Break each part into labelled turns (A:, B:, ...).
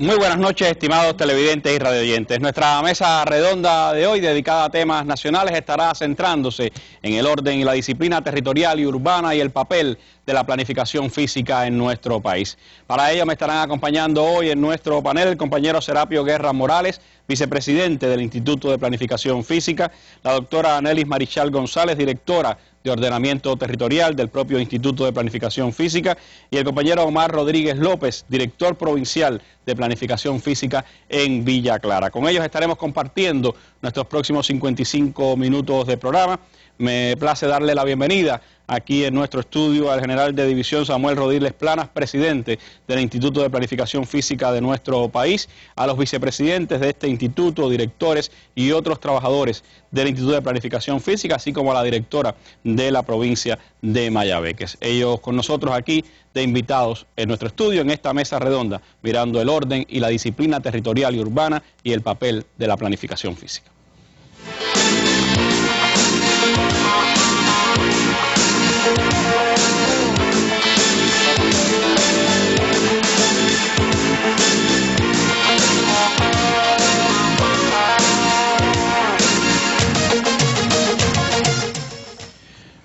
A: Muy buenas noches, estimados televidentes y radioyentes. Nuestra mesa redonda de hoy, dedicada a temas nacionales, estará centrándose en el orden y la disciplina territorial y urbana y el papel de la planificación física en nuestro país. Para ello me estarán acompañando hoy en nuestro panel el compañero Serapio Guerra Morales, vicepresidente del Instituto de Planificación Física, la doctora Anelis Marichal González, directora de Ordenamiento Territorial del propio Instituto de Planificación Física, y el compañero Omar Rodríguez López, director provincial de Planificación Física en Villa Clara. Con ellos estaremos compartiendo nuestros próximos 55 minutos de programa. Me place darle la bienvenida aquí en nuestro estudio al general de división Samuel Rodríguez Planas, presidente del Instituto de Planificación Física de nuestro país, a los vicepresidentes de este instituto, directores y otros trabajadores del Instituto de Planificación Física, así como a la directora de la provincia de Mayabeques. Ellos con nosotros aquí de invitados en nuestro estudio, en esta mesa redonda, mirando el orden y la disciplina territorial y urbana y el papel de la planificación física.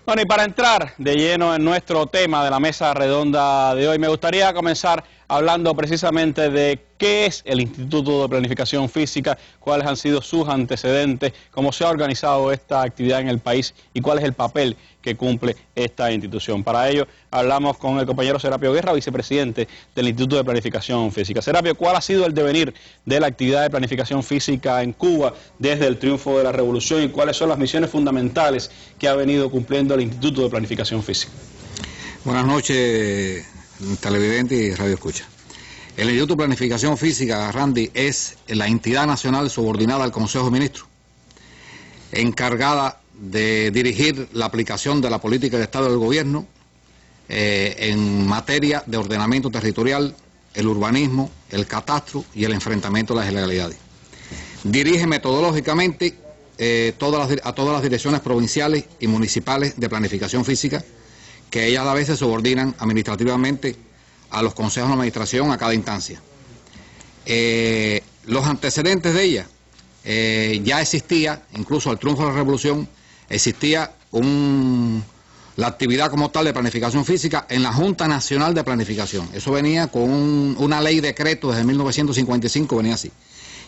A: Bueno, y para entrar de lleno en nuestro tema de la mesa redonda de hoy, me gustaría comenzar hablando precisamente de qué es el Instituto de Planificación Física, cuáles han sido sus antecedentes, cómo se ha organizado esta actividad en el país y cuál es el papel que cumple esta institución. Para ello hablamos con el compañero Serapio Guerra, vicepresidente del Instituto de Planificación Física. Serapio, ¿cuál ha sido el devenir de la actividad de planificación física en Cuba desde el triunfo de la revolución y cuáles son las misiones fundamentales que ha venido cumpliendo el Instituto de Planificación Física?
B: Buenas noches, televidentes y radio escucha. El Instituto de Planificación Física, Randy, es la entidad nacional subordinada al Consejo de Ministros, encargada de dirigir la aplicación de la política de Estado del Gobierno en materia de ordenamiento territorial, el urbanismo, el catastro y el enfrentamiento a las ilegalidades. Dirige metodológicamente a todas las direcciones provinciales y municipales de planificación física, que ellas a veces subordinan administrativamente a los consejos de administración a cada instancia. Los antecedentes de ella, ya existía, incluso al triunfo de la revolución, existía la actividad como tal de planificación física en la Junta Nacional de Planificación. Eso venía con una ley decreto desde 1955, venía así.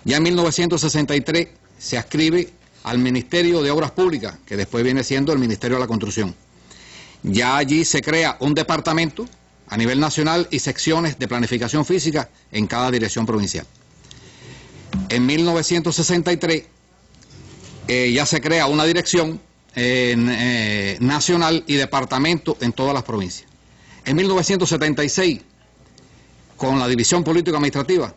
B: Ya en 1963 se adscribe al Ministerio de Obras Públicas, que después viene siendo el Ministerio de la Construcción. Ya allí se crea un departamento a nivel nacional y secciones de planificación física en cada dirección provincial. En 1963 ya se crea una dirección nacional y departamento en todas las provincias. En 1976, con la división político-administrativa,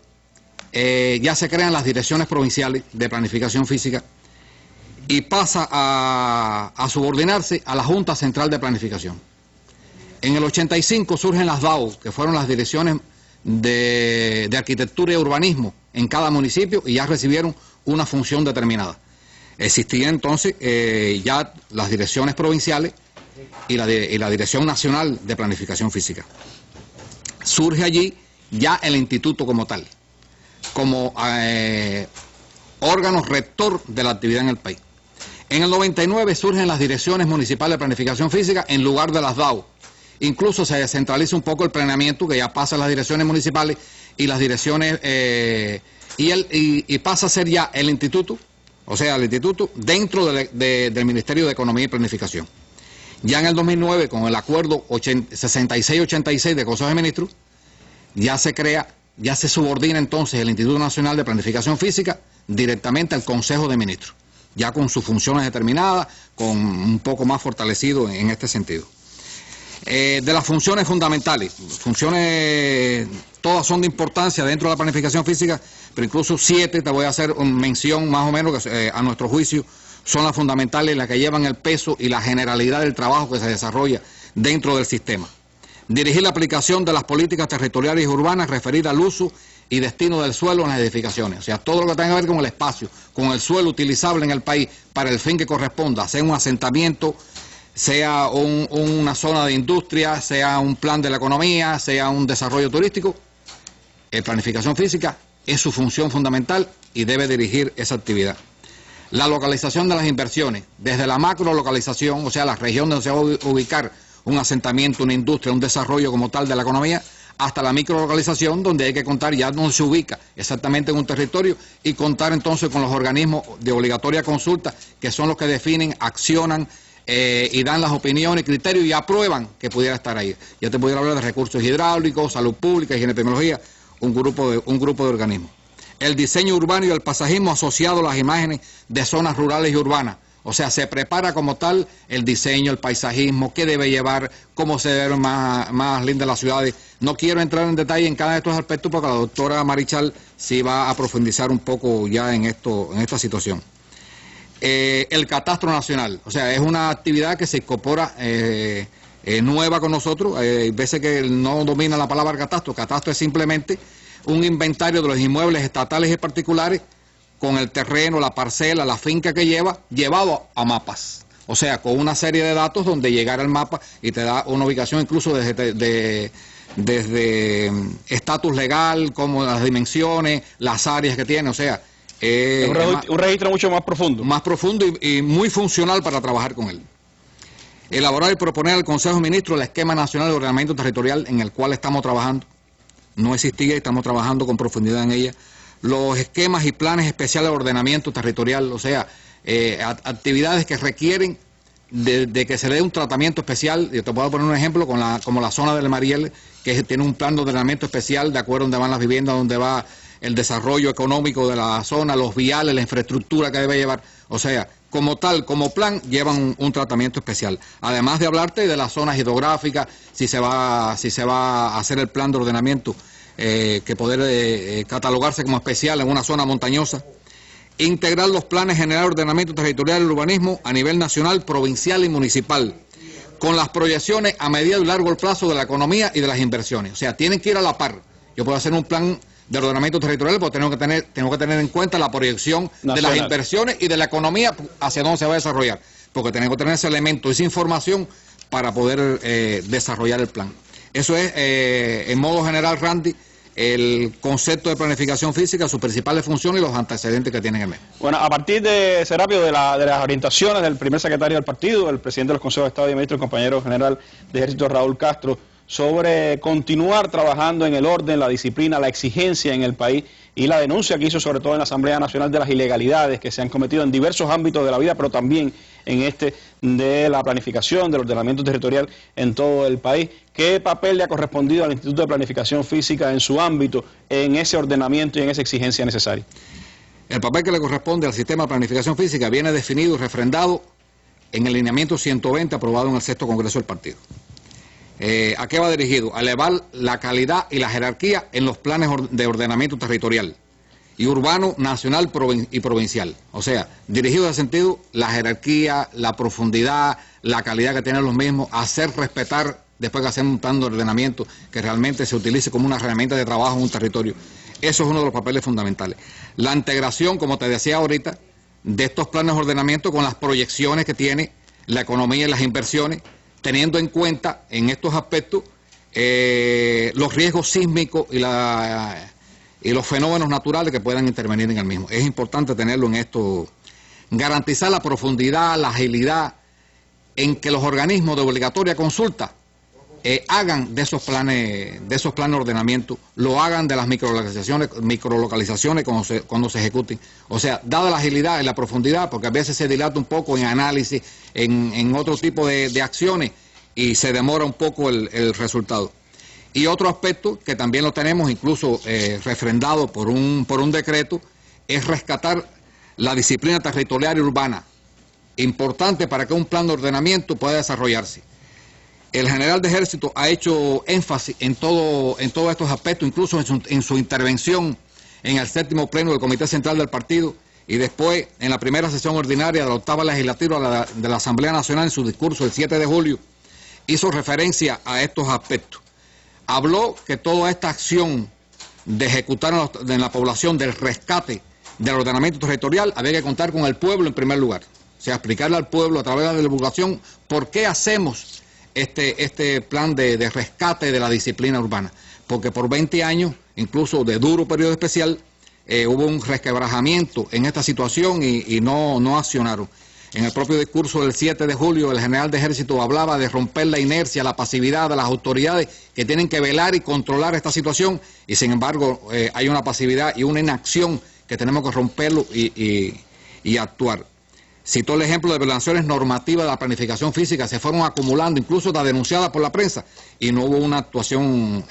B: ya se crean las direcciones provinciales de planificación física y pasa a subordinarse a la Junta Central de Planificación. En el 85 surgen las DAO, que fueron las direcciones de arquitectura y urbanismo en cada municipio y ya recibieron una función determinada. Existían entonces ya las direcciones provinciales y la Dirección Nacional de Planificación Física. Surge allí ya el instituto como tal, como órgano rector de la actividad en el país. En el 99 surgen las direcciones municipales de planificación física en lugar de las DAO. Incluso se descentraliza un poco el planeamiento, que ya pasa a las direcciones municipales y las direcciones, y pasa a ser ya el instituto, o sea, el instituto dentro del Ministerio de Economía y Planificación. Ya en el 2009, con el acuerdo 66-86 de Consejo de Ministros, ya se crea, ya se subordina entonces el Instituto Nacional de Planificación Física directamente al Consejo de Ministros, ya con sus funciones determinadas, con un poco más fortalecido en este sentido. De las funciones fundamentales, todas son de importancia dentro de la planificación física, pero incluso 7, te voy a hacer una mención más o menos que a nuestro juicio son las fundamentales, las que llevan el peso y la generalidad del trabajo que se desarrolla dentro del sistema. Dirigir la aplicación de las políticas territoriales y urbanas referidas al uso y destino del suelo en las edificaciones, o sea, todo lo que tenga que ver con el espacio, con el suelo utilizable en el país para el fin que corresponda, sea un asentamiento, sea una zona de industria, sea un plan de la economía, sea un desarrollo turístico, planificación física es su función fundamental y debe dirigir esa actividad. La localización de las inversiones, desde la macro localización, o sea, la región donde se va a ubicar un asentamiento, una industria, un desarrollo como tal de la economía, hasta la microlocalización, donde hay que contar ya donde se ubica exactamente en un territorio y contar entonces con los organismos de obligatoria consulta, que son los que definen, accionan y dan las opiniones, criterios y aprueban que pudiera estar ahí. Ya te pudiera hablar de recursos hidráulicos, salud pública, higiene y epidemiología, un grupo de organismos. El diseño urbano y el paisajismo asociado a las imágenes de zonas rurales y urbanas. O sea, se prepara como tal el diseño, el paisajismo, qué debe llevar, cómo se deben más lindas las ciudades. No quiero entrar en detalle en cada de estos aspectos porque la doctora Marichal sí va a profundizar un poco ya en esta situación. El catastro nacional, o sea, es una actividad que se incorpora nueva con nosotros. Hay veces que no domina la palabra catastro. Catastro es simplemente un inventario de los inmuebles estatales y particulares con el terreno, la parcela, la finca que llevado a mapas. O sea, con una serie de datos donde llegar al mapa y te da una ubicación incluso desde estatus legal, como las dimensiones, las áreas que tiene, o sea...
A: un registro mucho más profundo.
B: Más profundo y muy funcional para trabajar con él. Elaborar y proponer al Consejo de Ministros el esquema nacional de ordenamiento territorial en el cual estamos trabajando. No existía y estamos trabajando con profundidad en ella. Los esquemas y planes especiales de ordenamiento territorial, o sea, actividades que requieren de que se dé un tratamiento especial. Yo te puedo poner un ejemplo como la zona del Mariel, que tiene un plan de ordenamiento especial de acuerdo a dónde van las viviendas, dónde va el desarrollo económico de la zona, los viales, la infraestructura que debe llevar. O sea, como tal, como plan, llevan un tratamiento especial. Además de hablarte de las zonas hidrográficas, si se va a hacer el plan de ordenamiento, que poder catalogarse como especial en una zona montañosa. Integrar los planes generales de ordenamiento territorial y urbanismo a nivel nacional, provincial y municipal, con las proyecciones a mediano y largo plazo de la economía y de las inversiones. O sea, tienen que ir a la par. Yo puedo hacer un plan de ordenamiento territorial, pero tengo que tener en cuenta la proyección nacional de las inversiones y de la economía hacia dónde se va a desarrollar, porque tengo que tener ese elemento, esa información para poder desarrollar el plan. Eso es, en modo general, Randy, el concepto de planificación física, sus principales funciones y los antecedentes que tienen en mente.
A: Bueno, a partir de Serapio, de las orientaciones del primer secretario del partido, el presidente de los consejos de Estado y ministro, el compañero general de Ejército Raúl Castro, sobre continuar trabajando en el orden, la disciplina, la exigencia en el país y la denuncia que hizo sobre todo en la Asamblea Nacional de las ilegalidades que se han cometido en diversos ámbitos de la vida, pero también en este de la planificación, del ordenamiento territorial en todo el país. ¿Qué papel le ha correspondido al Instituto de Planificación Física en su ámbito, en ese ordenamiento y en esa exigencia necesaria?
B: El papel que le corresponde al sistema de planificación física viene definido y refrendado en el lineamiento 120 aprobado en el 6º Congreso del Partido. ¿A qué va dirigido? A elevar la calidad y la jerarquía en los planes de ordenamiento territorial y urbano, nacional y provincial. O sea, dirigido en ese sentido, la jerarquía, la profundidad, la calidad que tienen los mismos, hacer respetar, después que hacer un plan de ordenamiento, que realmente se utilice como una herramienta de trabajo en un territorio. Eso es uno de los papeles fundamentales. La integración, como te decía ahorita, de estos planes de ordenamiento con las proyecciones que tiene la economía y las inversiones, teniendo en cuenta en estos aspectos los riesgos sísmicos y los fenómenos naturales que puedan intervenir en el mismo. Es importante tenerlo en esto, garantizar la profundidad, la agilidad, en que los organismos de obligatoria consulta hagan de esos planes de ordenamiento, lo hagan de las microlocalizaciones cuando se ejecuten. O sea, dada la agilidad y la profundidad, porque a veces se dilata un poco en análisis, en otro tipo de acciones y se demora un poco el resultado. Y otro aspecto que también lo tenemos incluso refrendado por un decreto es rescatar la disciplina territorial y urbana, importante para que un plan de ordenamiento pueda desarrollarse. El general de Ejército ha hecho énfasis en todos estos aspectos, incluso en su intervención en el 7º pleno del Comité Central del Partido y después en la primera sesión ordinaria de la 8ª legislatura de la Asamblea Nacional en su discurso del 7 de julio, hizo referencia a estos aspectos. Habló que toda esta acción de ejecutar en la población del rescate del ordenamiento territorial había que contar con el pueblo en primer lugar. O sea, explicarle al pueblo a través de la divulgación por qué hacemos este plan de rescate de la disciplina urbana. Porque por 20 años, incluso de duro periodo especial, hubo un resquebrajamiento en esta situación y no accionaron. En el propio discurso del 7 de julio, el general de ejército hablaba de romper la inercia, la pasividad de las autoridades que tienen que velar y controlar esta situación, y sin embargo hay una pasividad y una inacción que tenemos que romperlo y actuar. Citó el ejemplo de violaciones normativas de la planificación física, se fueron acumulando, incluso hasta denunciadas por la prensa, y no hubo una actuación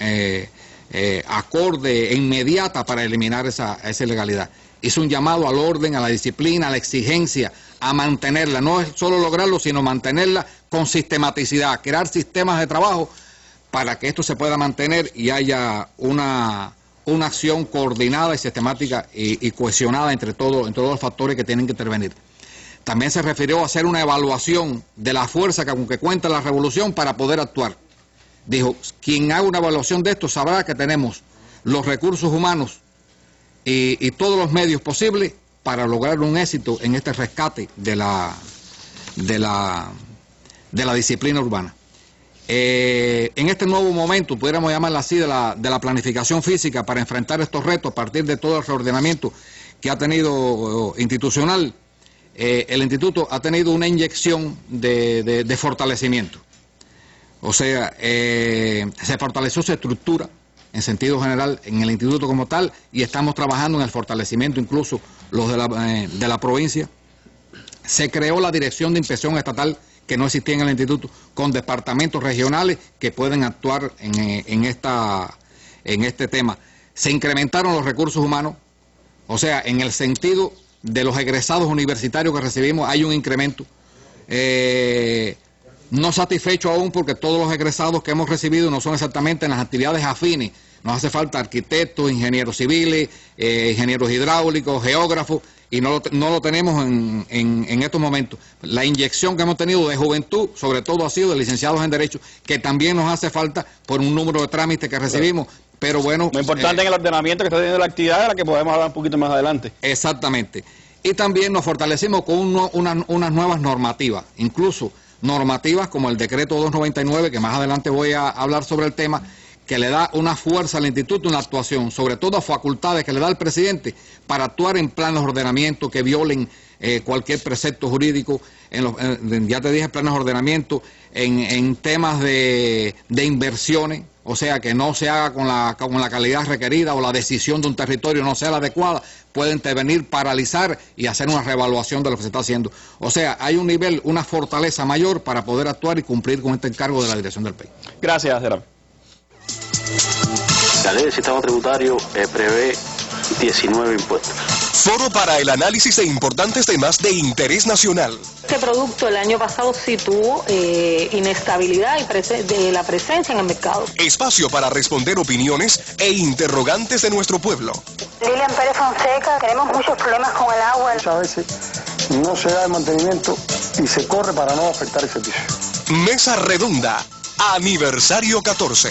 B: acorde e inmediata para eliminar esa ilegalidad. Hizo un llamado al orden, a la disciplina, a la exigencia, a mantenerla. No es solo lograrlo, sino mantenerla con sistematicidad, crear sistemas de trabajo para que esto se pueda mantener y haya una acción coordinada y sistemática y cohesionada entre todos los factores que tienen que intervenir. También se refirió a hacer una evaluación de la fuerza con que cuenta la revolución para poder actuar. Dijo, quien haga una evaluación de esto sabrá que tenemos los recursos humanos y todos los medios posibles para lograr un éxito en este rescate de la disciplina urbana. En este nuevo momento, pudiéramos llamarla así, de la planificación física para enfrentar estos retos a partir de todo el reordenamiento que ha tenido institucional, el instituto ha tenido una inyección de fortalecimiento. O sea, se fortaleció su estructura en sentido general en el instituto como tal, y estamos trabajando en el fortalecimiento incluso los de la provincia. Se creó la Dirección de Inspección Estatal, que no existía en el instituto, con departamentos regionales que pueden actuar en este tema. Se incrementaron los recursos humanos, o sea, en el sentido de los egresados universitarios que recibimos hay un incremento. No satisfecho aún porque todos los egresados que hemos recibido no son exactamente en las actividades afines. Nos hace falta arquitectos, ingenieros civiles, ingenieros hidráulicos, geógrafos, y no lo tenemos en estos momentos. La inyección que hemos tenido de juventud, sobre todo ha sido de licenciados en Derecho, que también nos hace falta por un número de trámites que recibimos, pero bueno...
A: Lo importante en el ordenamiento que está teniendo la actividad, de la que podemos hablar un poquito más adelante.
B: Exactamente. Y también nos fortalecimos con unas nuevas normativas, incluso normativas como el decreto 299, que más adelante voy a hablar sobre el tema, que le da una fuerza al instituto, una actuación, sobre todo facultades que le da al presidente para actuar en planes de ordenamiento que violen cualquier precepto jurídico, ya te dije, planes de ordenamiento, en temas de inversiones, o sea, que no se haga con la calidad requerida o la decisión de un territorio no sea la adecuada, puede intervenir, paralizar y hacer una reevaluación de lo que se está haciendo. O sea, hay un nivel, una fortaleza mayor para poder actuar y cumplir con este encargo de la dirección del país.
A: Gracias, Gerardo.
C: La ley del sistema tributario prevé 19 impuestos.
D: Foro para el análisis de importantes temas de interés nacional.
E: Este producto el año pasado sí tuvo inestabilidad de la presencia en el mercado.
D: Espacio para responder opiniones e interrogantes de nuestro pueblo.
F: Lilian Pérez Fonseca, tenemos muchos problemas con el agua.
G: Muchas veces no se da el mantenimiento y se corre para no afectar el servicio.
D: Mesa Redonda, aniversario 14.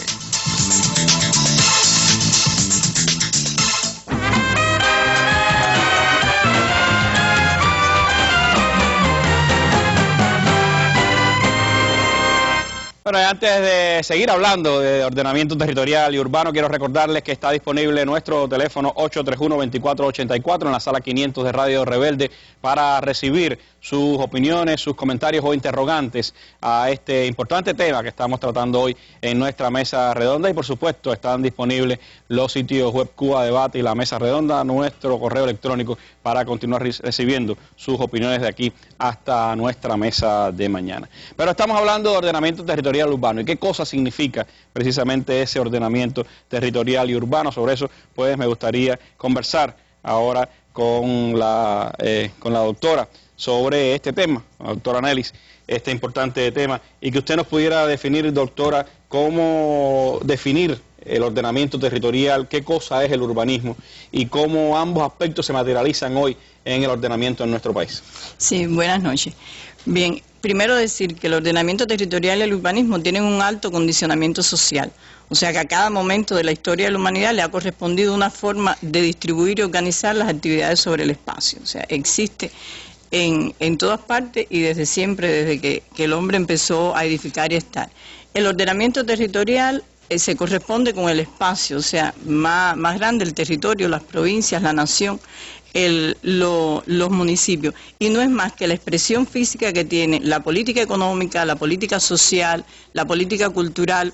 A: Bueno, y antes de seguir hablando de ordenamiento territorial y urbano, quiero recordarles que está disponible nuestro teléfono 831-2484 en la sala 500 de Radio Rebelde para recibir sus opiniones, sus comentarios o interrogantes a este importante tema que estamos tratando hoy en nuestra mesa redonda. Y por supuesto están disponibles los sitios web Cuba Debate y la Mesa Redonda, nuestro correo electrónico para continuar recibiendo sus opiniones de aquí hasta nuestra mesa de mañana. Pero estamos hablando de ordenamiento territorial urbano y qué cosa significa precisamente ese ordenamiento territorial y urbano. Sobre eso pues me gustaría conversar ahora con la doctora sobre este tema, la doctora Nelis, este importante tema, y que usted nos pudiera definir, doctora, cómo definir el ordenamiento territorial, qué cosa es el urbanismo y cómo ambos aspectos se materializan hoy en el ordenamiento en nuestro país.
H: Sí, buenas noches. Bien, primero decir que el ordenamiento territorial y el urbanismo tienen un alto condicionamiento social. O sea que a cada momento de la historia de la humanidad le ha correspondido una forma de distribuir y organizar las actividades sobre el espacio. O sea, existe en todas partes y desde siempre, desde que el hombre empezó a edificar y estar. El ordenamiento territorial se corresponde con el espacio, o sea, más grande, el territorio, las provincias, la nación, los municipios. Y no es más que la expresión física que tiene la política económica, la política social, la política cultural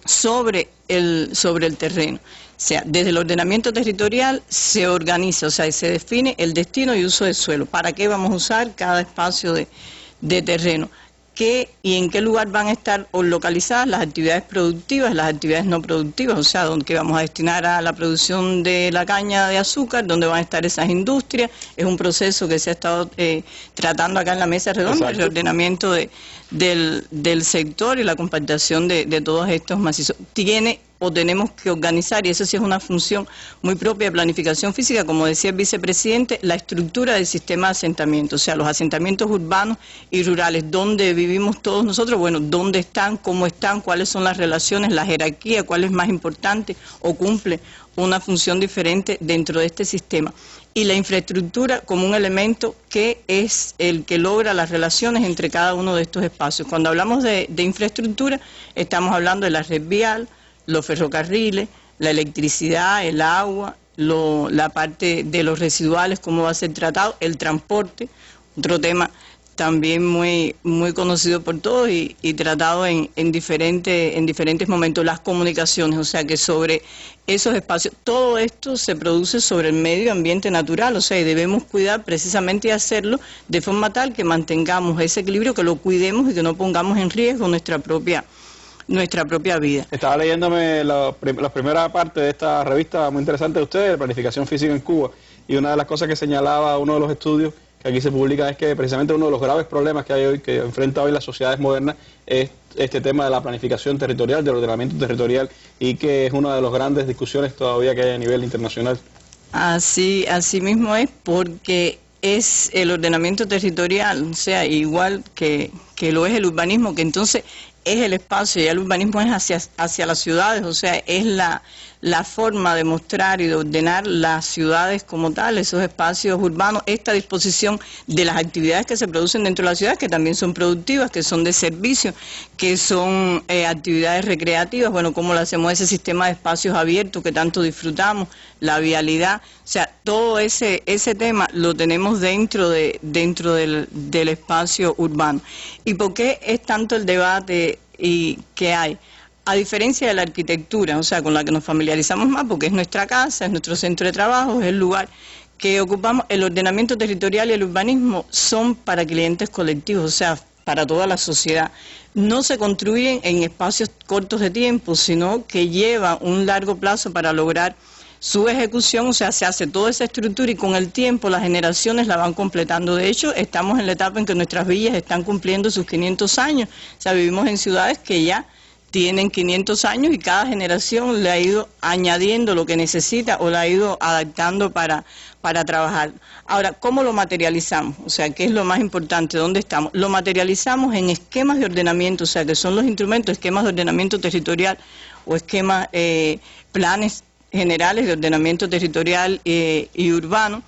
H: sobre el terreno. O sea, desde el ordenamiento territorial se organiza, o sea, se define el destino y uso del suelo. ¿Para qué vamos a usar cada espacio de terreno? ¿Qué y en qué lugar van a estar localizadas las actividades productivas, las actividades no productivas? O sea, ¿dónde vamos a destinar a la producción de la caña de azúcar? ¿Dónde van a estar esas industrias? Es un proceso que se ha estado tratando acá en la mesa redonda, el reordenamiento del sector y la compactación de todos estos macizos. Tenemos que organizar, y eso sí es una función muy propia de planificación física, como decía el vicepresidente, la estructura del sistema de asentamiento, o sea, los asentamientos urbanos y rurales, donde vivimos todos nosotros, bueno, dónde están, cómo están, cuáles son las relaciones, la jerarquía, cuál es más importante o cumple una función diferente dentro de este sistema. Y la infraestructura como un elemento que es el que logra las relaciones entre cada uno de estos espacios. Cuando hablamos de infraestructura, estamos hablando de la red vial, los ferrocarriles, la electricidad, el agua, la parte de los residuales, cómo va a ser tratado, el transporte, otro tema también muy conocido por todos y tratado en diferentes momentos, las comunicaciones, o sea que sobre esos espacios, todo esto se produce sobre el medio ambiente natural, o sea, y debemos cuidar precisamente y hacerlo de forma tal que mantengamos ese equilibrio, que lo cuidemos y que no pongamos en riesgo nuestra propia vida.
A: Estaba leyéndome la primera parte de esta revista muy interesante de ustedes, de planificación física en Cuba, y una de las cosas que señalaba uno de los estudios que aquí se publica es que precisamente uno de los graves problemas que hay hoy, que enfrenta hoy las sociedades modernas, es este tema de la planificación territorial, del ordenamiento territorial, y que es una de las grandes discusiones todavía que hay a nivel internacional. Así
H: mismo es, porque es el ordenamiento territorial, o sea, igual que lo es el urbanismo, que entonces es el espacio, y el urbanismo es hacia las ciudades, o sea, es la forma de mostrar y de ordenar las ciudades como tal, esos espacios urbanos, esta disposición de las actividades que se producen dentro de las ciudades, que también son productivas, que son de servicio, que son actividades recreativas, bueno, cómo lo hacemos, ese sistema de espacios abiertos que tanto disfrutamos, la vialidad, o sea, todo ese tema lo tenemos dentro del espacio urbano. ¿Y por qué es tanto el debate que hay? A diferencia de la arquitectura, o sea, con la que nos familiarizamos más, porque es nuestra casa, es nuestro centro de trabajo, es el lugar que ocupamos, el ordenamiento territorial y el urbanismo son para clientes colectivos, o sea, para toda la sociedad. No se construyen en espacios cortos de tiempo, sino que lleva un largo plazo para lograr su ejecución, o sea, se hace toda esa estructura y con el tiempo las generaciones la van completando. De hecho, estamos en la etapa en que nuestras villas están cumpliendo sus 500 años, o sea, vivimos en ciudades que ya tienen 500 años y cada generación le ha ido añadiendo lo que necesita o la ha ido adaptando para trabajar. Ahora, ¿cómo lo materializamos? O sea, ¿qué es lo más importante? ¿Dónde estamos? Lo materializamos en esquemas de ordenamiento, o sea, que son los instrumentos, esquemas de ordenamiento territorial o esquemas, planes generales de ordenamiento territorial y urbano,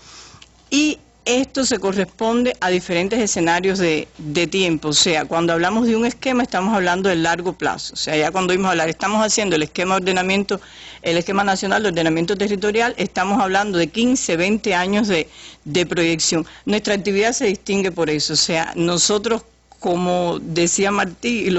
H: y esto se corresponde a diferentes escenarios de tiempo, o sea, cuando hablamos de un esquema estamos hablando del largo plazo, o sea, ya cuando oímos hablar, estamos haciendo el esquema de ordenamiento, el esquema nacional de ordenamiento territorial, estamos hablando de 15, 20 años de proyección. Nuestra actividad se distingue por eso, o sea, nosotros, como decía Martí,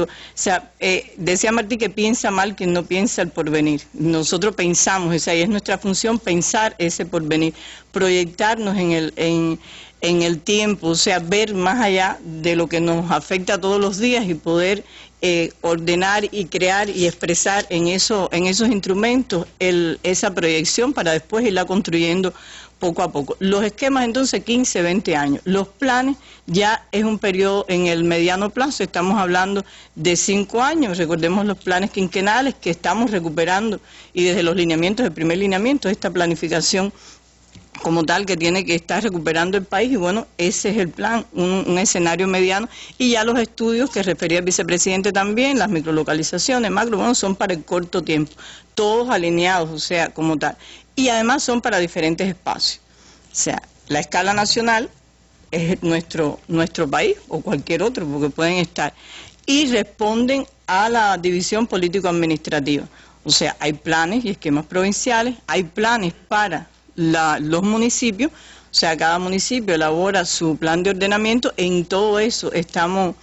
H: decía Martí que piensa mal quien no piensa el porvenir. Nosotros pensamos, esa es nuestra función, pensar ese porvenir, proyectarnos en el tiempo, o sea, ver más allá de lo que nos afecta todos los días y poder ordenar y crear y expresar en esos instrumentos esa proyección para después irla construyendo poco a poco. Los esquemas entonces 15, 20 años. Los planes ya es un periodo en el mediano plazo, estamos hablando de 5 años, recordemos los planes quinquenales que estamos recuperando y desde los lineamientos, el primer lineamiento, esta planificación como tal que tiene que estar recuperando el país y bueno, ese es el plan, un escenario mediano y ya los estudios que refería el vicepresidente también, las microlocalizaciones, macro, bueno, son para el corto tiempo, todos alineados, o sea, como tal. Y además son para diferentes espacios. O sea, la escala nacional es nuestro país o cualquier otro, porque pueden estar. Y responden a la división político-administrativa. O sea, hay planes y esquemas provinciales, hay planes para los municipios, o sea, cada municipio elabora su plan de ordenamiento. En todo eso estamos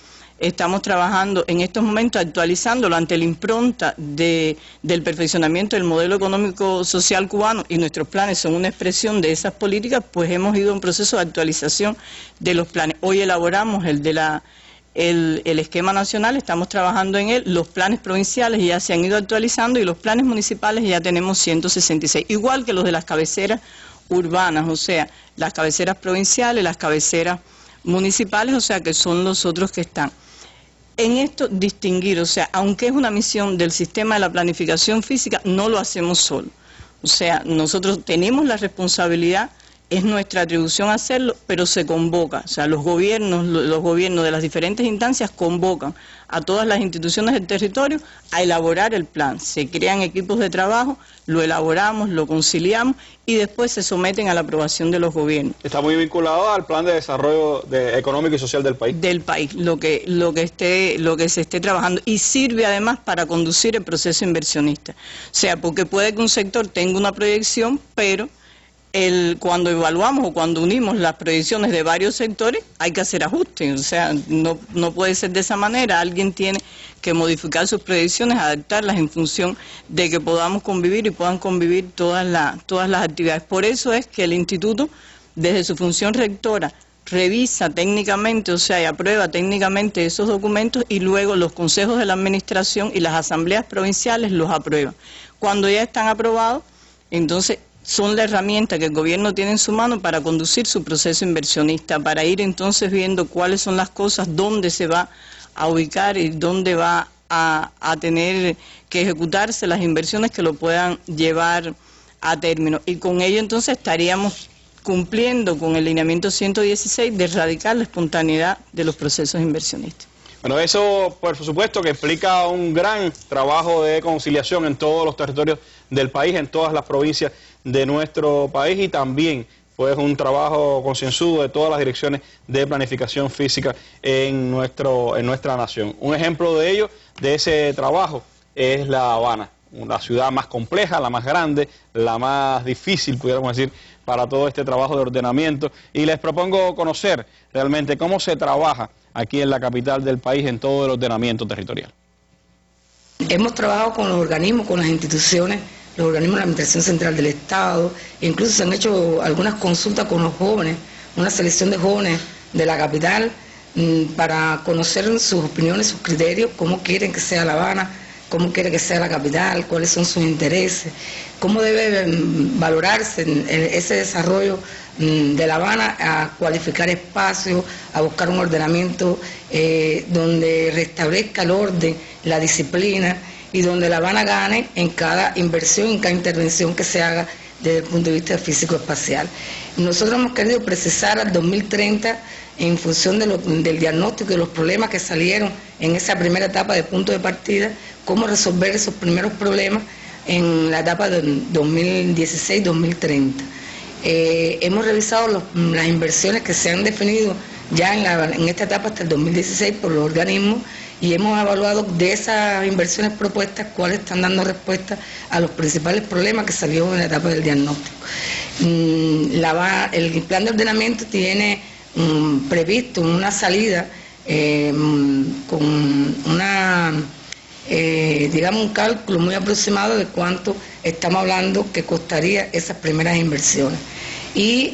H: trabajando en estos momentos, actualizándolo ante la impronta del perfeccionamiento del modelo económico social cubano, y nuestros planes son una expresión de esas políticas. Pues hemos ido a un proceso de actualización de los planes. Hoy elaboramos el esquema nacional, estamos trabajando en él, los planes provinciales ya se han ido actualizando y los planes municipales ya tenemos 166, igual que los de las cabeceras urbanas, o sea, las cabeceras provinciales, las cabeceras municipales, o sea, que son los otros que están. En esto distinguir, o sea, aunque es una misión del sistema de la planificación física, no lo hacemos solo. O sea, nosotros tenemos la responsabilidad, es nuestra atribución hacerlo, pero se convoca, o sea, los gobiernos de las diferentes instancias convocan a todas las instituciones del territorio a elaborar el plan. Se crean equipos de trabajo, lo elaboramos, lo conciliamos y después se someten a la aprobación de los gobiernos.
A: Está muy vinculado al plan de desarrollo económico y social del país.
H: Del país, lo que se esté trabajando, y sirve además para conducir el proceso inversionista. O sea, porque puede que un sector tenga una proyección, pero cuando evaluamos o cuando unimos las proyecciones de varios sectores, hay que hacer ajustes. O sea, no puede ser de esa manera. Alguien tiene que modificar sus proyecciones, adaptarlas en función de que podamos convivir y puedan convivir todas las actividades. Por eso es que el Instituto, desde su función rectora, revisa técnicamente, o sea, y aprueba técnicamente esos documentos, y luego los consejos de la administración y las asambleas provinciales los aprueban. Cuando ya están aprobados, entonces son la herramienta que el gobierno tiene en su mano para conducir su proceso inversionista, para ir entonces viendo cuáles son las cosas, dónde se va a ubicar y dónde va a tener que ejecutarse las inversiones que lo puedan llevar a término. Y con ello entonces estaríamos cumpliendo con el lineamiento 116 de erradicar la espontaneidad de los procesos inversionistas.
A: Bueno, eso por supuesto que implica un gran trabajo de conciliación en todos los territorios del país, en todas las provincias de nuestro país, y también pues un trabajo concienzudo de todas las direcciones de planificación física en nuestra nación. Un ejemplo de ello, de ese trabajo, es La Habana, la ciudad más compleja, la más grande, la más difícil, pudiéramos decir, para todo este trabajo de ordenamiento, y les propongo conocer realmente cómo se trabaja aquí en la capital del país en todo el ordenamiento territorial.
I: Hemos trabajado con los organismos, con las instituciones, los organismos de la Administración Central del Estado, incluso se han hecho algunas consultas con los jóvenes, una selección de jóvenes de la capital, para conocer sus opiniones, sus criterios, cómo quieren que sea La Habana, cómo quiere que sea la capital, cuáles son sus intereses, cómo debe valorarse ese desarrollo de La Habana, a cualificar espacios, a buscar un ordenamiento donde restablezca el orden, la disciplina, y donde La Habana gane en cada inversión, en cada intervención que se haga desde el punto de vista físico-espacial. Nosotros hemos querido precisar al 2030, en función del diagnóstico y de los problemas que salieron en esa primera etapa de punto de partida, cómo resolver esos primeros problemas en la etapa de 2016-2030. Hemos revisado las inversiones que se han definido ya en esta etapa hasta el 2016 por los organismos, y hemos evaluado de esas inversiones propuestas cuáles están dando respuesta a los principales problemas que salieron en la etapa del diagnóstico. El plan de ordenamiento tiene previsto una salida con digamos un cálculo muy aproximado de cuánto estamos hablando que costaría esas primeras inversiones. Y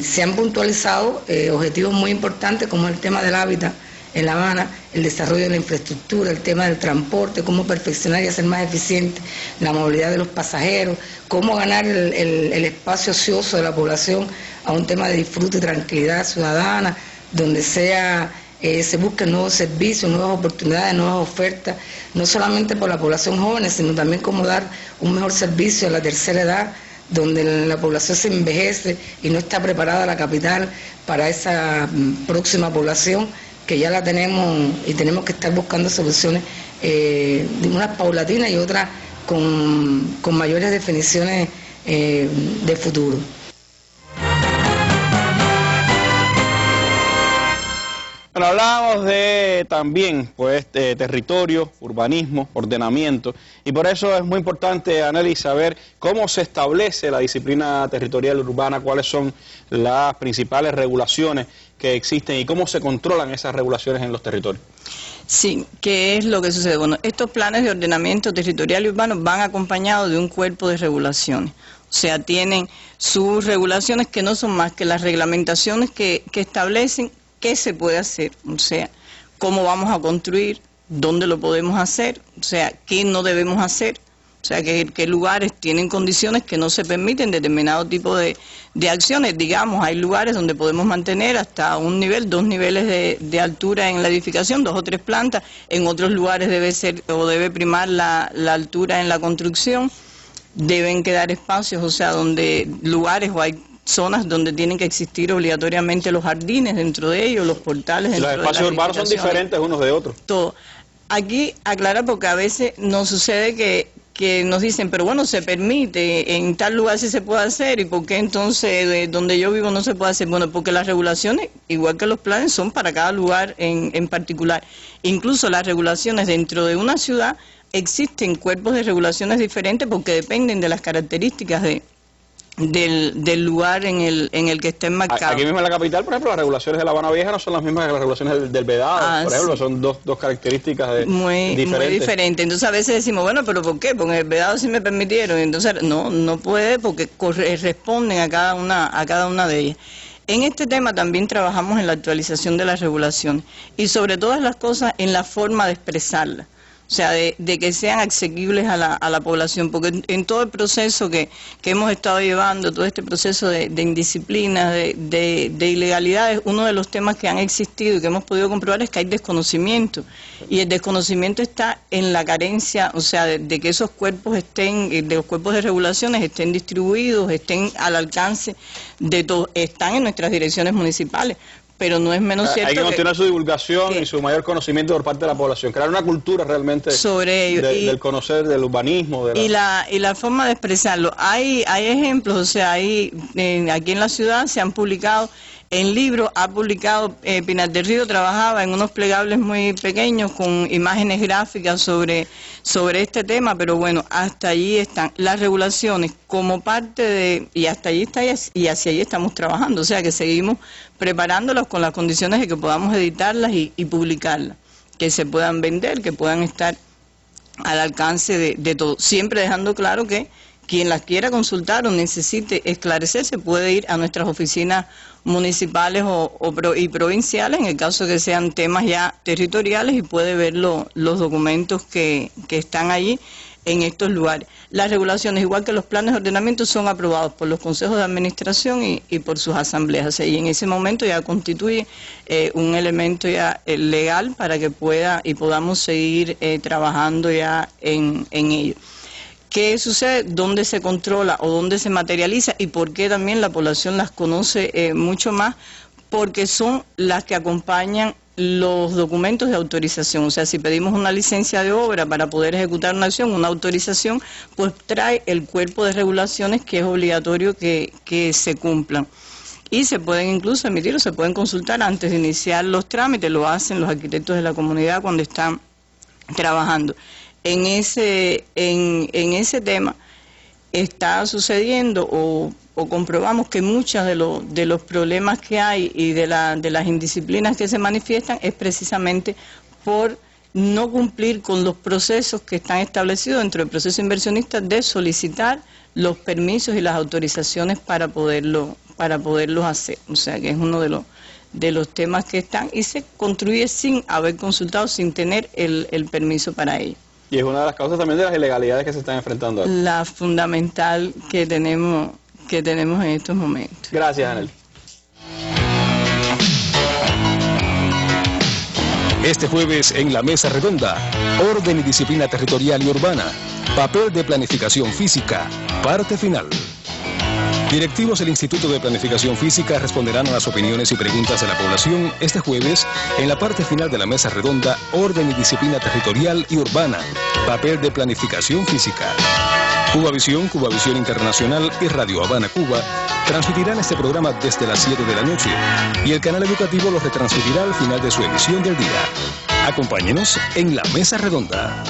I: se han puntualizado objetivos muy importantes como el tema del hábitat en La Habana, el desarrollo de la infraestructura, el tema del transporte, cómo perfeccionar y hacer más eficiente la movilidad de los pasajeros, cómo ganar el espacio ocioso de la población a un tema de disfrute y tranquilidad ciudadana, donde se busquen nuevos servicios, nuevas oportunidades, nuevas ofertas, no solamente por la población joven, sino también cómo dar un mejor servicio a la tercera edad, donde la población se envejece y no está preparada la capital para esa próxima población, que ya la tenemos y tenemos que estar buscando soluciones, unas paulatinas y otras con mayores definiciones de futuro.
A: Bueno, hablábamos de también, pues, de territorio, urbanismo, ordenamiento, y por eso es muy importante, Anneli, saber cómo se establece la disciplina territorial urbana, cuáles son las principales regulaciones que existen y cómo se controlan esas regulaciones en los territorios.
H: Sí, ¿qué es lo que sucede? Bueno, estos planes de ordenamiento territorial y urbano van acompañados de un cuerpo de regulaciones. O sea, tienen sus regulaciones que no son más que las reglamentaciones que establecen qué se puede hacer, o sea, cómo vamos a construir, dónde lo podemos hacer, o sea, qué no debemos hacer, o sea, qué lugares tienen condiciones que no se permiten determinado tipo de acciones. Digamos, hay lugares donde podemos mantener hasta un nivel, 2 niveles de altura en la edificación, 2 o 3 plantas, en otros lugares debe ser o debe primar la altura en la construcción, deben quedar espacios, o sea, donde lugares o hay zonas donde tienen que existir obligatoriamente los jardines dentro de ellos, los portales dentro de ellos.
A: Los espacios urbanos son diferentes unos de otros.
H: Todo. Aquí aclarar porque a veces nos sucede que nos dicen, pero bueno, se permite, en tal lugar sí se puede hacer, ¿y por qué entonces donde yo vivo no se puede hacer? Bueno, porque las regulaciones, igual que los planes, son para cada lugar en particular. Incluso las regulaciones dentro de una ciudad, existen cuerpos de regulaciones diferentes porque dependen de las características del lugar en el que estén marcados.
A: Aquí mismo en la capital, por ejemplo, las regulaciones de La Habana Vieja no son las mismas que las regulaciones del Vedado, por ejemplo, son dos características
H: muy diferentes. Entonces a veces decimos, bueno, pero ¿por qué? Porque en el Vedado sí me permitieron, entonces no puede porque responden a cada una de ellas. En este tema también trabajamos en la actualización de las regulaciones y sobre todas las cosas en la forma de expresarlas. O sea, de que sean asequibles a la población, porque en todo el proceso que hemos estado llevando, todo este proceso de indisciplina, de ilegalidades, uno de los temas que han existido y que hemos podido comprobar es que hay desconocimiento, y el desconocimiento está en la carencia, o sea, de que esos cuerpos de los cuerpos de regulaciones estén distribuidos, estén al alcance de todos, están en nuestras direcciones municipales. Pero no es menos cierto.
A: Hay que continuar su divulgación y su mayor conocimiento por parte de la población, crear una cultura realmente sobre ello, del conocer, del urbanismo. Y
H: la forma de expresarlo. Hay ejemplos, o sea, aquí en la ciudad se han publicado en libros, ha publicado Pinar del Río, trabajaba en unos plegables muy pequeños con imágenes gráficas sobre este tema, pero bueno, hasta allí están las regulaciones como parte y hasta allí está y hacia allí estamos trabajando, o sea que seguimos preparándolas con las condiciones de que podamos editarlas y publicarlas, que se puedan vender, que puedan estar al alcance de todos, siempre dejando claro que quien las quiera consultar o necesite esclarecerse puede ir a nuestras oficinas municipales y provinciales, en el caso que sean temas ya territoriales, y puede ver los documentos que están allí en estos lugares. Las regulaciones, igual que los planes de ordenamiento, son aprobados por los consejos de administración y por sus asambleas. O sea, y en ese momento ya constituye un elemento ya legal para que podamos seguir trabajando ya en ello. ¿Qué sucede? ¿Dónde se controla o dónde se materializa? Y por qué también la población las conoce mucho más, porque son las que acompañan los documentos de autorización. O sea, si pedimos una licencia de obra para poder ejecutar una acción, una autorización, pues trae el cuerpo de regulaciones que es obligatorio que se cumplan. Y se pueden incluso emitir o se pueden consultar antes de iniciar los trámites, lo hacen los arquitectos de la comunidad cuando están trabajando. En ese tema está sucediendo o comprobamos que muchos de los problemas que hay y de las indisciplinas que se manifiestan es precisamente por no cumplir con los procesos que están establecidos dentro del proceso inversionista de solicitar los permisos y las autorizaciones para poderlos hacer. O sea que es uno de los temas que están y se construye sin haber consultado, sin tener el permiso para ello.
A: Y es una de las causas también de las ilegalidades que se están enfrentando.
H: La fundamental que tenemos en estos momentos.
A: Gracias, Anneli.
D: Este jueves en la Mesa Redonda, Orden y Disciplina Territorial y Urbana, Papel de Planificación Física, parte final. Directivos del Instituto de Planificación Física responderán a las opiniones y preguntas de la población este jueves en la parte final de la Mesa Redonda, Orden y Disciplina Territorial y Urbana, Papel de Planificación Física. Cubavisión, Cubavisión Internacional y Radio Habana, Cuba, transmitirán este programa desde las 7 de la noche y el canal educativo lo retransmitirá al final de su emisión del día. Acompáñenos en la Mesa Redonda.